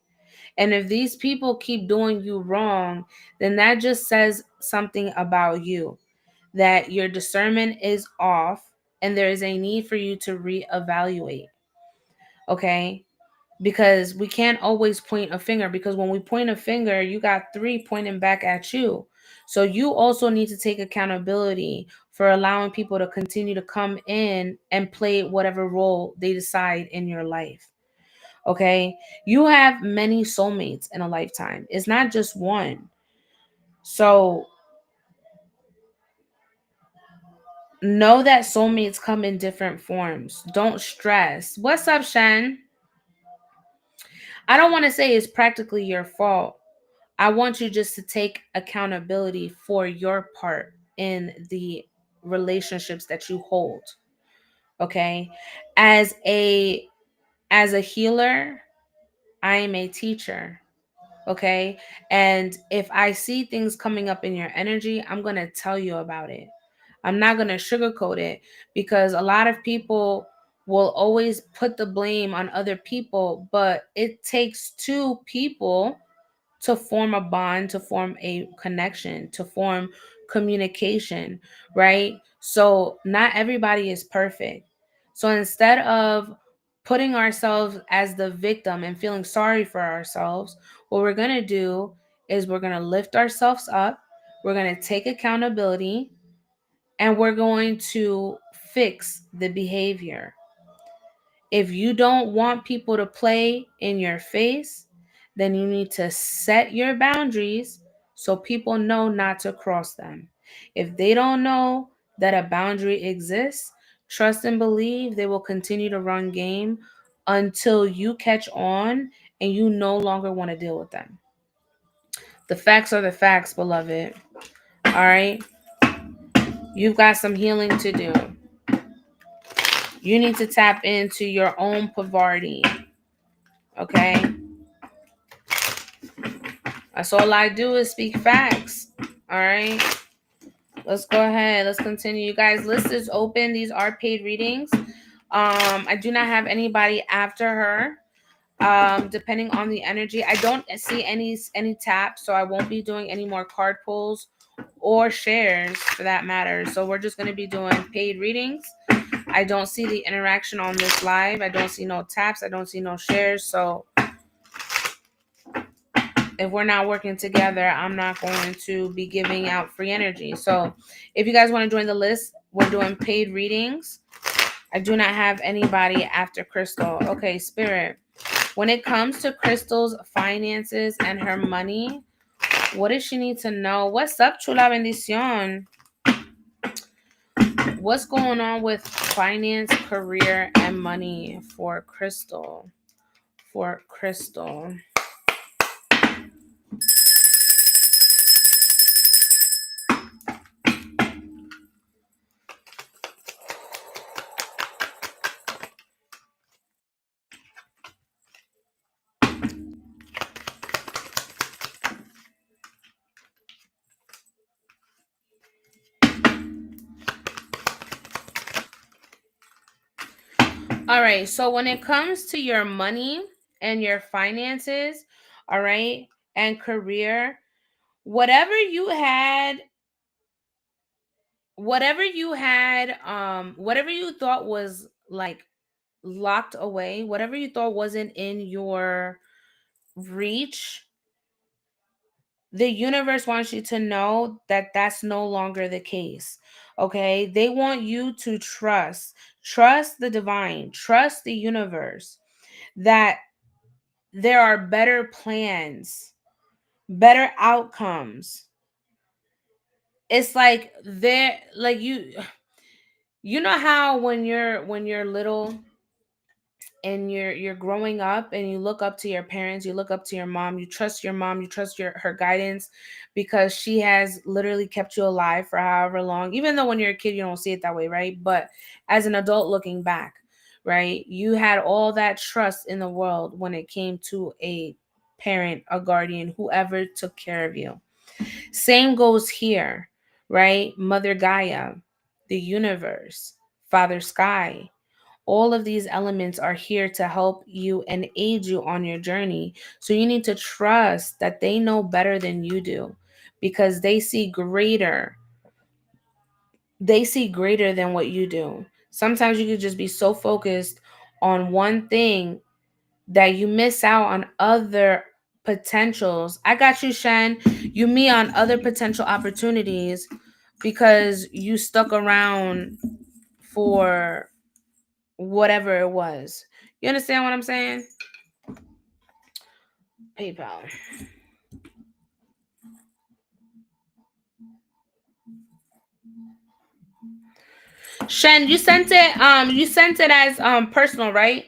And if these people keep doing you wrong, then that just says something about you, that your discernment is off and there is a need for you to reevaluate. Okay? Because we can't always point a finger, because when we point a finger, you got three pointing back at you. So you also need to take accountability for allowing people to continue to come in and play whatever role they decide in your life. Okay? You have many soulmates in a lifetime. It's not just one. So know that soulmates come in different forms. Don't stress. What's up, Shen? I don't want to say it's practically your fault. I want you just to take accountability for your part in the relationships that you hold. Okay? As a healer, I am a teacher. Okay? And if I see things coming up in your energy, I'm going to tell you about it. I'm not going to sugarcoat it, because a lot of people will always put the blame on other people, but it takes two people to form a bond, to form a connection, to form communication, right? So not everybody is perfect. So instead of putting ourselves as the victim and feeling sorry for ourselves, what we're going to do is we're going to lift ourselves up, we're going to take accountability, and we're going to fix the behavior. If you don't want people to play in your face, then you need to set your boundaries so people know not to cross them. If they don't know that a boundary exists, trust and believe they will continue to run game until you catch on and you no longer want to deal with them. The facts are the facts, beloved. All right? You've got some healing to do. You need to tap into your own poverty. Okay? That's all I do is speak facts. All right. Let's go ahead. Let's continue. You guys, list is open. These are paid readings. I do not have anybody after her. Depending on the energy. I don't see any taps, so I won't be doing any more card pulls or shares for that matter. So we're just gonna be doing paid readings. I don't see the interaction on this live. I don't see no taps. I don't see no shares. So if we're not working together, I'm not going to be giving out free energy. So if you guys want to join the list, we're doing paid readings. I do not have anybody after Crystal. Okay, Spirit. When it comes to Crystal's finances and her money, what does she need to know? What's up, Chula Bendición? What's going on with finance, career, and money for Crystal? For Crystal. All right. So when it comes to your money and your finances, all right, and career, whatever you had, whatever you thought was like locked away, whatever you thought wasn't in your reach, the universe wants you to know that that's no longer the case. Okay? They want you to trust the divine, trust the universe, that there are better plans, better outcomes. It's like there, like you know how when you're little and you're growing up and you look up to your parents, you look up to your mom, you trust your mom, you trust her guidance, because she has literally kept you alive for however long, even though when you're a kid you don't see it that way, right? But as an adult looking back, right, you had all that trust in the world when it came to a parent, a guardian, whoever took care of you. Same goes here, right? Mother Gaia, the universe, Father Sky, All of these elements are here to help you and aid you on your journey. So you need to trust that they know better than you do, because they see greater. They see greater than what you do. Sometimes you could just be so focused on one thing that you miss out on other potentials. I got you, Shen. You me on other potential opportunities because you stuck around for whatever it was. You understand what I'm saying? PayPal. Shen, you sent it as personal, right?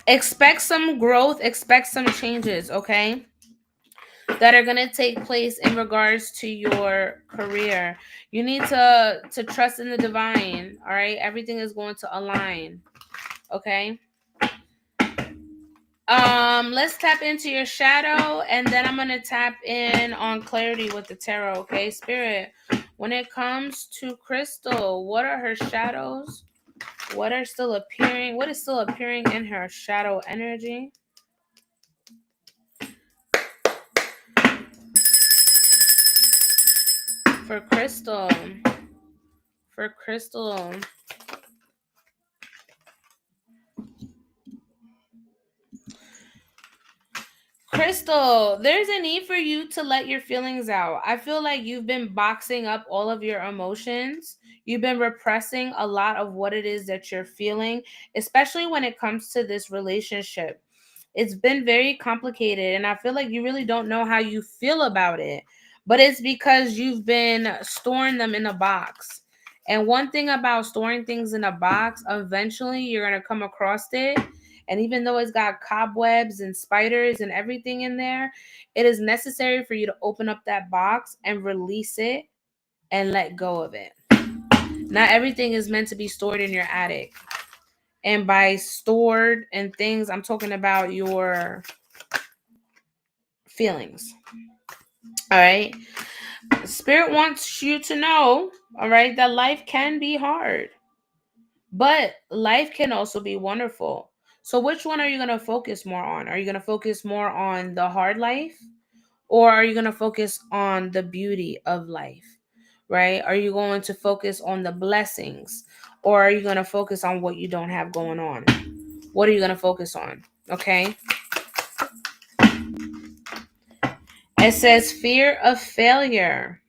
Expect some growth, expect some changes, okay? That are going to take place in regards to your career. You need to trust in the divine, all right? Everything is going to align, okay? Let's tap into your shadow, and then I'm going to tap in on clarity with the tarot, okay? Spirit, when it comes to Crystal, what are her shadows? What is still appearing in her shadow energy? For Crystal. For Crystal. Crystal, there's a need for you to let your feelings out. I feel like you've been boxing up all of your emotions. You've been repressing a lot of what it is that you're feeling, especially when it comes to this relationship. It's been very complicated, and I feel like you really don't know how you feel about it. But it's because you've been storing them in a box. And one thing about storing things in a box, eventually you're going to come across it. And even though it's got cobwebs and spiders and everything in there, it is necessary for you to open up that box and release it and let go of it. Not everything is meant to be stored in your attic. And by stored and things, I'm talking about your feelings. All right. Spirit wants you to know, all right, that life can be hard, but life can also be wonderful. So, which one are you going to focus more on? Are you going to focus more on the hard life, or are you going to focus on the beauty of life? Right? Are you going to focus on the blessings, or are you going to focus on what you don't have going on? What are you going to focus on? Okay. It says fear of failure.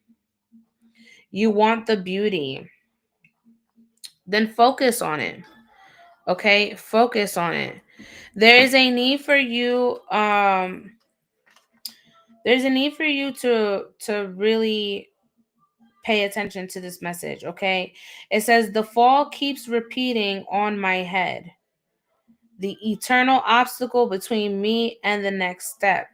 You want the beauty. Then focus on it. Okay? Focus on it. There is a need for you there's a need for you to really pay attention to this message, okay? It says the fall keeps repeating on my head. The eternal obstacle between me and the next step.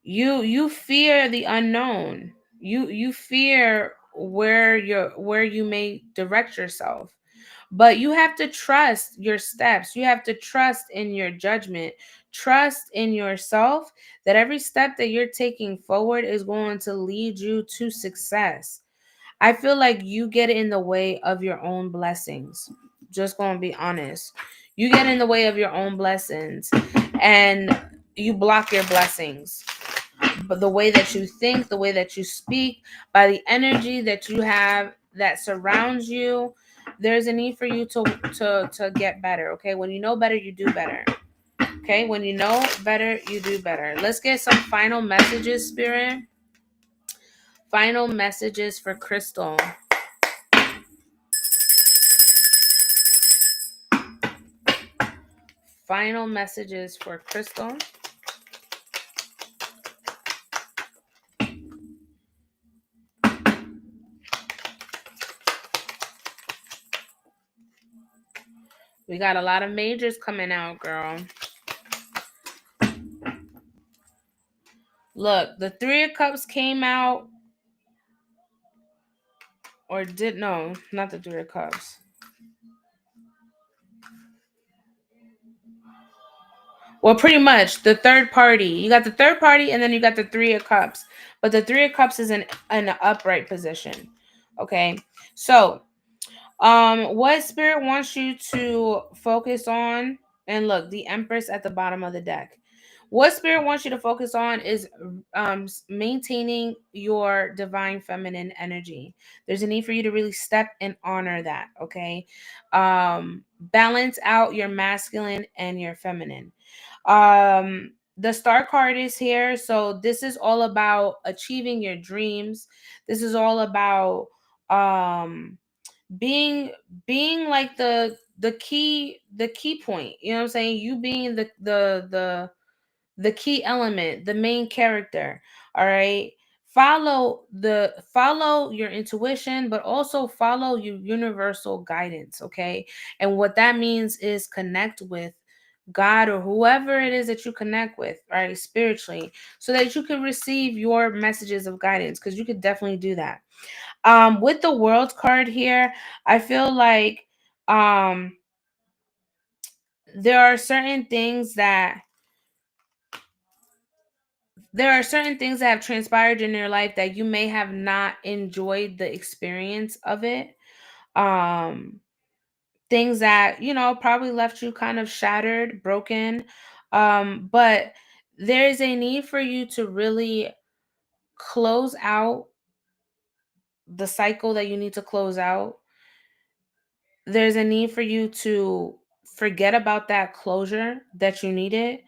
You fear the unknown. You fear where you may direct yourself. But you have to trust your steps. You have to trust in your judgment. Trust in yourself that every step that you're taking forward is going to lead you to success. I feel like you get in the way of your own blessings. Just going to be honest. You get in the way of your own blessings and you block your blessings. But the way that you think, the way that you speak, by the energy that you have that surrounds you, there's a need for you to get better. Okay, when you know better, you do better. Okay, when you know better, you do better. Let's get some final messages, Spirit. Final messages for Crystal. Final messages for Crystal. We got a lot of majors coming out, girl. Look, the Three of Cups came out, or did no, not the Three of Cups. Well, pretty much the third party. You got the third party, and then you got the Three of Cups. But the Three of Cups is in an upright position. Okay, so what Spirit wants you to focus on, and look, the Empress at the bottom of the deck. What Spirit wants you to focus on is maintaining your divine feminine energy. There's a need for you to really step and honor that. Okay, balance out your masculine and your feminine. The Star card is here, so this is all about achieving your dreams. This is all about um being like the key point, you know what I'm saying, you being the key element, the main character. All right, follow your intuition, but also follow your universal guidance. Okay, and what that means is connect with God or whoever it is that you connect with, right, spiritually, so that you can receive your messages of guidance, because you could definitely do that. With the World card here, I feel like um there are certain things that have transpired in your life that you may have not enjoyed the experience of it. Um Things that, probably left you kind of shattered, broken. But there is a need for you to really close out the cycle that you need to close out. There's a need for you to forget about that closure that you needed,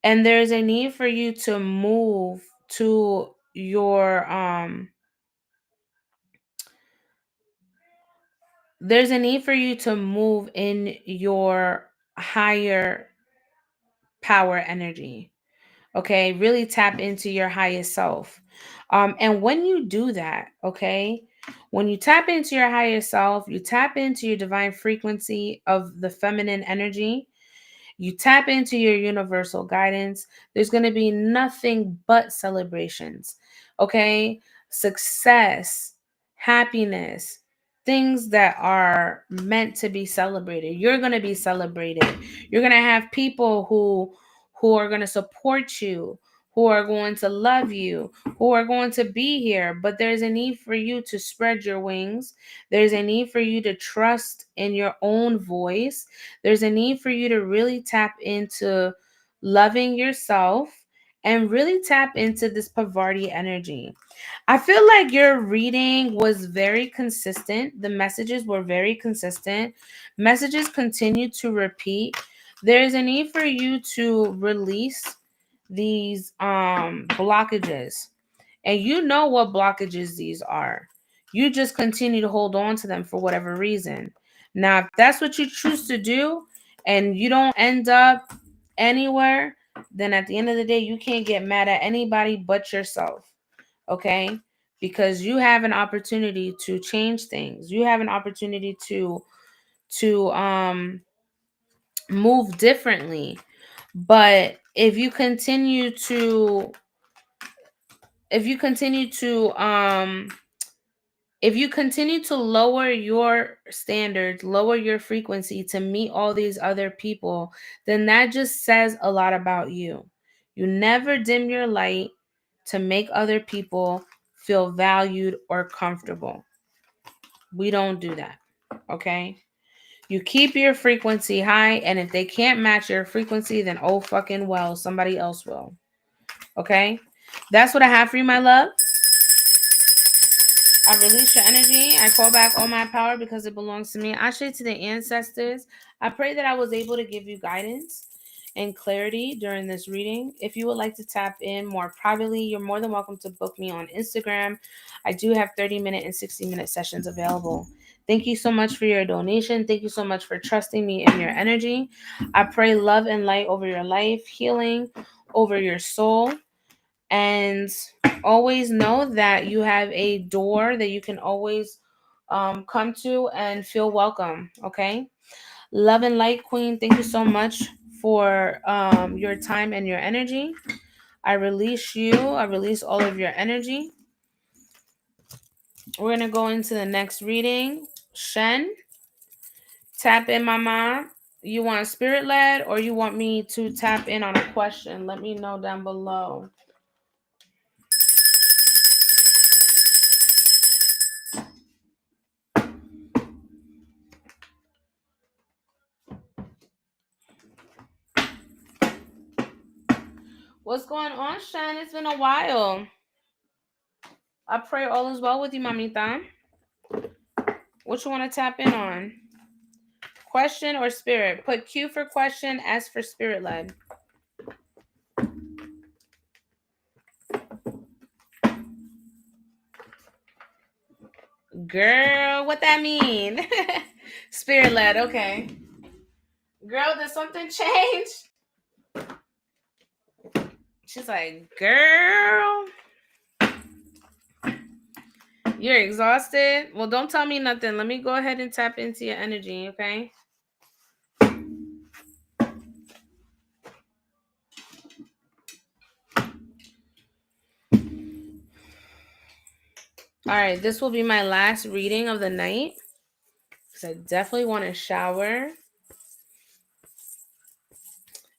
and there's a need for you to move to your there's a need for you to move in your higher power energy. Okay, really tap into your highest self. And when you do that, okay, when you tap into your higher self, you tap into your divine frequency of the feminine energy, you tap into your universal guidance, there's going to be nothing but celebrations. Okay, success, happiness, things that are meant to be celebrated. You're going to be celebrated. You're going to have people who are going to support you, who are going to love you, who are going to be here. But there's a need for you to spread your wings. There's a need for you to trust in your own voice. There's a need for you to really tap into loving yourself and really tap into this Pavarti energy. I feel like your reading was very consistent. The messages were very consistent. Messages continue to repeat. There's a need for you to release these blockages. And you know what blockages these are. You just continue to hold on to them for whatever reason. Now, if that's what you choose to do and you don't end up anywhere, then at the end of the day, you can't get mad at anybody but yourself. Okay? Because you have an opportunity to change things. You have an opportunity to move differently. But if you continue to lower your standards, lower your frequency to meet all these other people, then that just says a lot about you. You never dim your light to make other people feel valued or comfortable. We don't do that. Okay? You keep your frequency high, and if they can't match your frequency, then oh fucking well, somebody else will. Okay? That's what I have for you, my love. I release your energy. I call back all my power because it belongs to me. I say to the ancestors, I pray that I was able to give you guidance and clarity during this reading. If you would like to tap in more privately, you're more than welcome to book me on Instagram. I do have 30-minute and 60-minute sessions available. Thank you so much for your donation. Thank you so much for trusting me and your energy. I pray love and light over your life, healing over your soul. And always know that you have a door that you can always come to and feel welcome. Okay, love and light, queen, thank you so much for your time and your energy. I release you. I release all of your energy. We're gonna go into the next reading. Shen, tap in, mama. You want spirit led or you want me to tap in on a question? Let me know down below. What's going on, Shan? It's been a while. I pray all is well with you, mamita. What you want to tap in on? Question or spirit? Put Q for question, S for spirit led. Girl, what that mean? Spirit led, okay. Girl, did something change? She's like, girl, you're exhausted. Well, don't tell me nothing. Let me go ahead and tap into your energy, okay? All right, this will be my last reading of the night. So I definitely want to shower.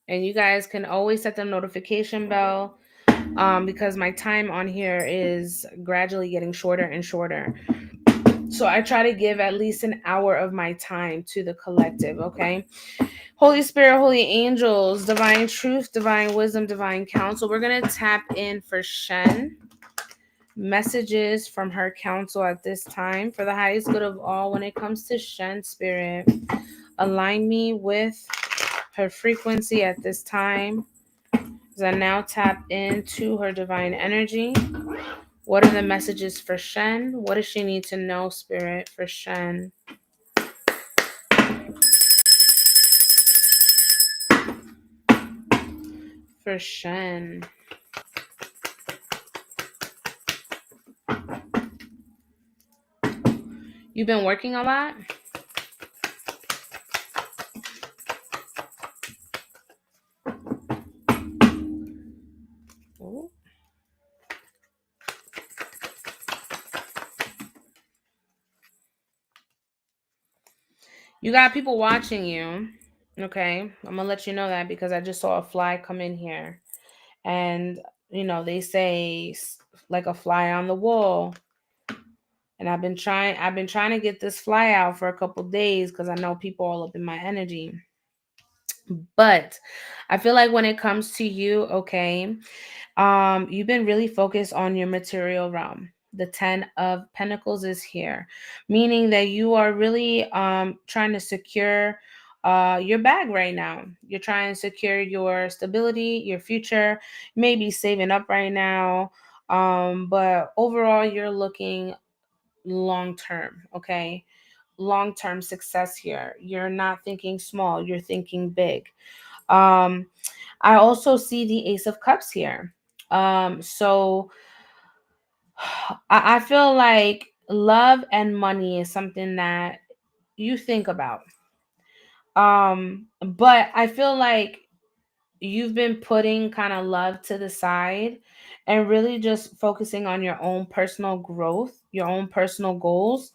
And you guys can always set the notification bell because my time on here is gradually getting shorter and shorter. So I try to give at least an hour of my time to the collective, okay? Holy Spirit, holy angels, divine truth, divine wisdom, divine counsel. We're going to tap in for Shen. Messages from her counsel at this time for the highest good of all. When it comes to Shen, Spirit, align me with her frequency at this time. As I now tap into her divine energy. What are the messages for Shen? What does she need to know, Spirit, for Shen? For Shen. You've been working a lot? Ooh. You got people watching you. Okay. I'm going to let you know that because I just saw a fly come in here. And, you know, they say like a fly on the wall. And I've been trying to get this fly out for a couple days because I know people all up in my energy. But I feel like when it comes to you, okay, you've been really focused on your material realm. The 10 of Pentacles is here, meaning that you are really trying to secure your bag right now. You're trying to secure your stability, your future, maybe saving up right now. But overall, you're looking long term, okay? Long term success here. You're not thinking small, you're thinking big. Um, I also see the Ace of Cups here. So I feel like love and money is something that you think about. But I feel like you've been putting kind of love to the side and really just focusing on your own personal growth, your own personal goals.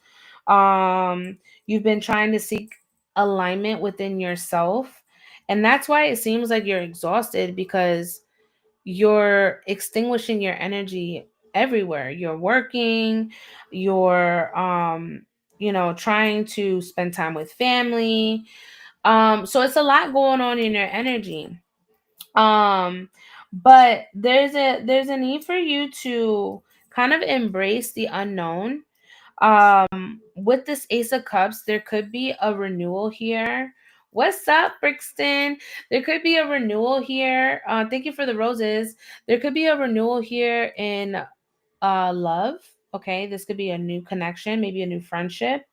You've been trying to seek alignment within yourself. And that's why it seems like you're exhausted because you're extinguishing your energy everywhere. You're working, you're trying to spend time with family. So it's a lot going on in your energy. Um, but there's a need for you to kind of embrace the unknown. With this Ace of Cups, there could be a renewal here. What's up, Brixton? There could be a renewal here. Thank you for the roses. There could be a renewal here in love. Okay, this could be a new connection, maybe a new friendship.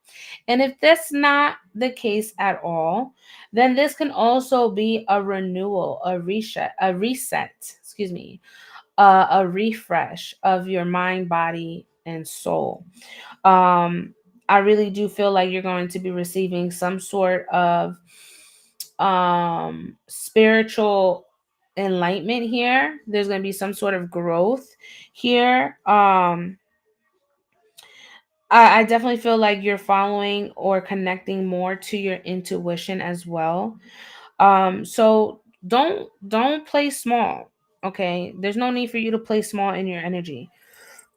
And if that's not the case at all, then this can also be a renewal, excuse me, a refresh of your mind, body, and soul. I really do feel like you're going to be receiving some sort of spiritual enlightenment here. There's going to be some sort of growth here. I definitely feel like you're following or connecting more to your intuition as well. So don't play small. Okay, there's no need for you to play small in your energy.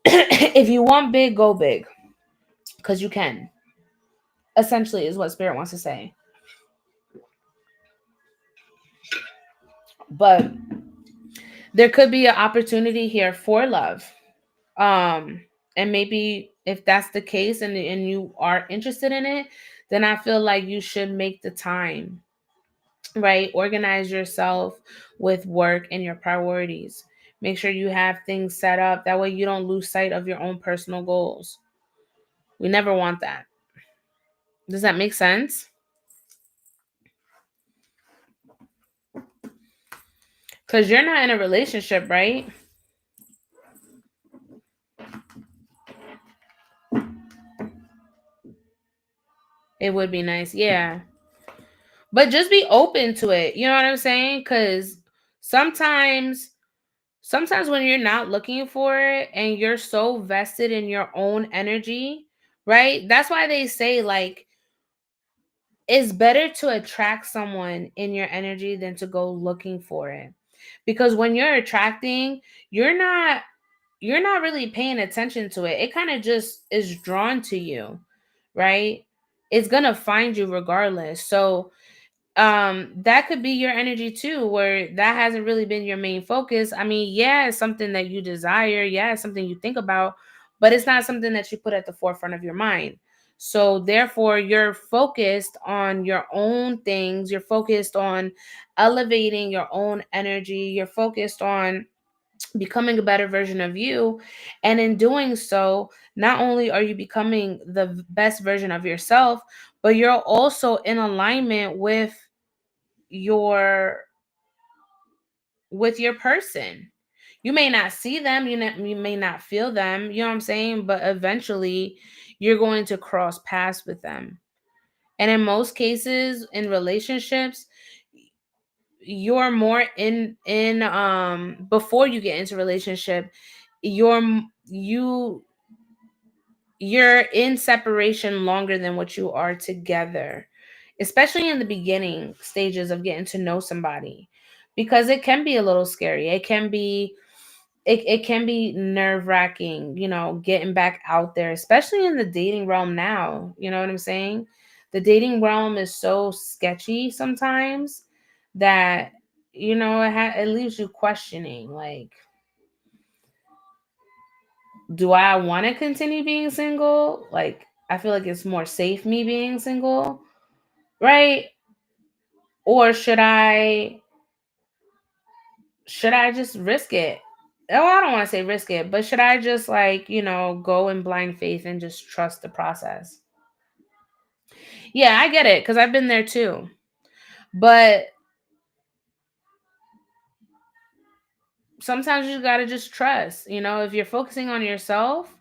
If you want big, go big, because you can. Essentially, is what Spirit wants to say. But there could be an opportunity here for love. Um, and maybe if that's the case, and you are interested in it, then I feel like you should make the time, right? Organize yourself with work and your priorities. Make sure you have things set up. That way you don't lose sight of your own personal goals. We never want that. Does that make sense? Because you're not in a relationship, right? It would be nice. Yeah. But just be open to it. You know what I'm saying? Because sometimes sometimes when you're not looking for it and you're so vested in your own energy, right? That's why they say, like, it's better to attract someone in your energy than to go looking for it. Because when you're attracting, you're not you're not really paying attention to it. It kind of just is drawn to you, right? It's going to find you regardless. So that could be your energy too, where that hasn't really been your main focus. I mean, yeah, it's something that you desire, yeah, it's something you think about, but it's not something that you put at the forefront of your mind. So therefore you're focused on your own things, you're focused on elevating your own energy, you're focused on becoming a better version of you. And in doing so, not only are you becoming the best version of yourself, but you're also in alignment your with your person. You may not see them, you may not feel them, you know what I'm saying? But eventually you're going to cross paths with them. And in most cases in relationships, you're more in before you get into relationship, you're you you're in separation longer than what you are together, especially in the beginning stages of getting to know somebody, because it can be a little scary. It can be nerve-wracking, getting back out there, especially in the dating realm now. You know what I'm saying? The dating realm is so sketchy sometimes that it leaves you questioning, like, do I want to continue being single? Like, I feel like it's more safe me being single, right? Or should I just risk it? Oh, I don't want to say risk it, but should I just, like, go in blind faith and just trust the process? Yeah, I get it, cuz I've been there too. But sometimes you got to just trust, if you're focusing on yourself,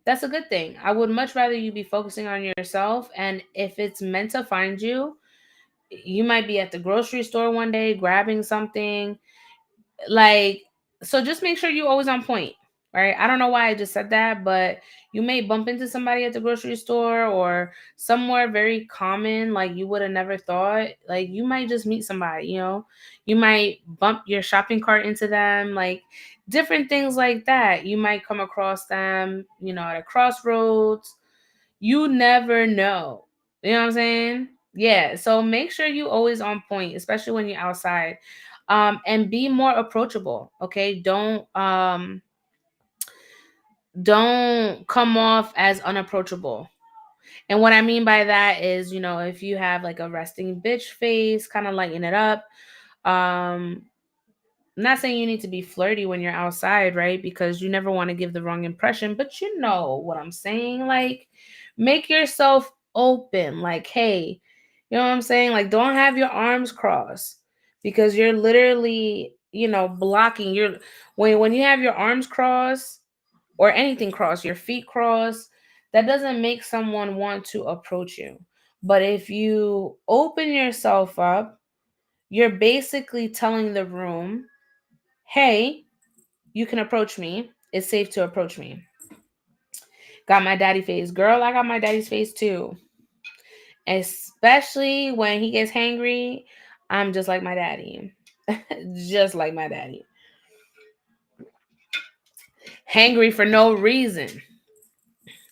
that's a good thing. I would much rather you be focusing on yourself, and if it's meant to find you, you might be at the grocery store one day grabbing something, like, so just make sure you always on point, right? I don't know why I just said that, but you may bump into somebody at the grocery store or somewhere very common, like you would have never thought. Like, you might just meet somebody, you might bump your shopping cart into them, like different things like that. You might come across them, at a crossroads. You never know. You know what I'm saying? Yeah. So make sure you always on point, especially when you're outside. And be more approachable. Okay. Don't come off as unapproachable. And what I mean by that is, if you have like a resting bitch face, kind of lighten it up. Um, I'm not saying you need to be flirty when you're outside, right? Because you never want to give the wrong impression, but you know what I'm saying. Like, make yourself open. Like, hey, you know what I'm saying? Like, don't have your arms crossed, because you're literally, blocking your when you have your arms crossed or anything crossed, your feet crossed, that doesn't make someone want to approach you. But if you open yourself up, you're basically telling the room, hey, you can approach me. It's safe to approach me. Got my daddy face. Girl, I got my daddy's face too. Especially when he gets hangry, I'm just like my daddy. Just like my daddy. Hangry for no reason.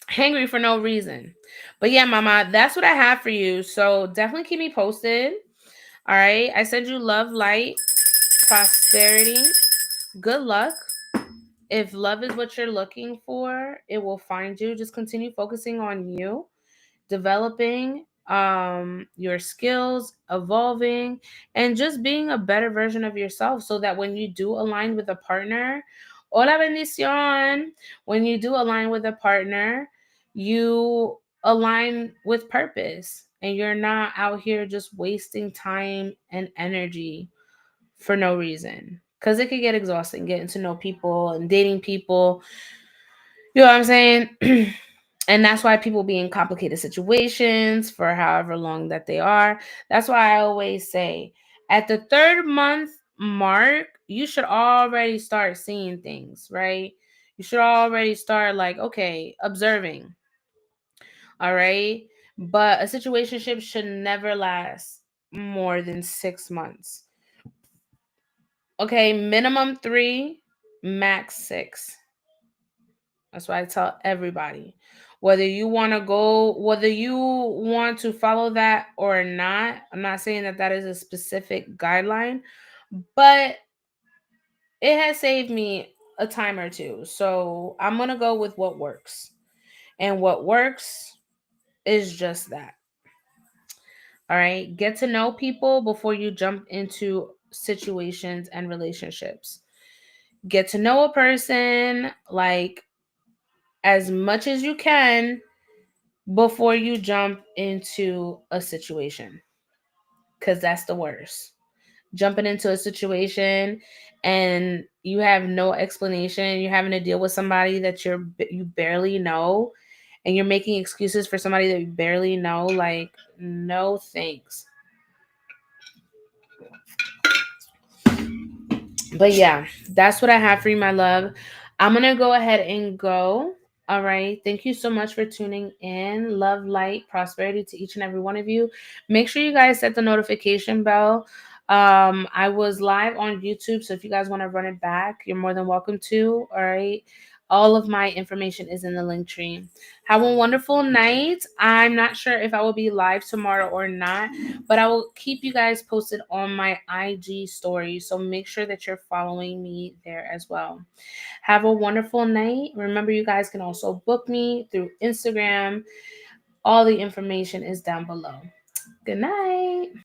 Hangry for no reason. But yeah, mama, that's what I have for you. So definitely keep me posted. All right. I send you love, light, prosperity, good luck. If love is what you're looking for, it will find you. Just continue focusing on you, developing your skills, evolving, and just being a better version of yourself so that when you do align with a partner, hola bendición, when you do align with a partner, you align with purpose and you're not out here just wasting time and energy for no reason. Because it could get exhausting getting to know people and dating people. You know what I'm saying? And that's why people be in complicated situations for however long that they are. That's why I always say at the 3rd month mark, you should already start seeing things, right? You should already start like, okay, observing. All right. But a situationship should never last more than 6 months. Okay, minimum 3, max 6. That's why I tell everybody. Whether you want to follow that or not, I'm not saying that that is a specific guideline, but it has saved me a time or two. So I'm going to go with what works. And what works is just that. All right. Get to know people before you jump into situations and relationships. Get to know a person like as much as you can before you jump into a situation, because that's the worst. Jumping into a situation and you have no explanation, you're having to deal with somebody that you barely know, and you're making excuses for somebody that you barely know. Like, no thanks. But yeah, that's what I have for you, my love. I'm going to go ahead and go. All right. Thank you so much for tuning in. Love, light, prosperity to each and every one of you. Make sure you guys set the notification bell. I was live on YouTube, so if you guys want to run it back, you're more than welcome to. All right. All of my information is in the Linktree. Have a wonderful night. I'm not sure if I will be live tomorrow or not, but I will keep you guys posted on my IG story. So make sure that you're following me there as well. Have a wonderful night. Remember, you guys can also book me through Instagram. All the information is down below. Good night.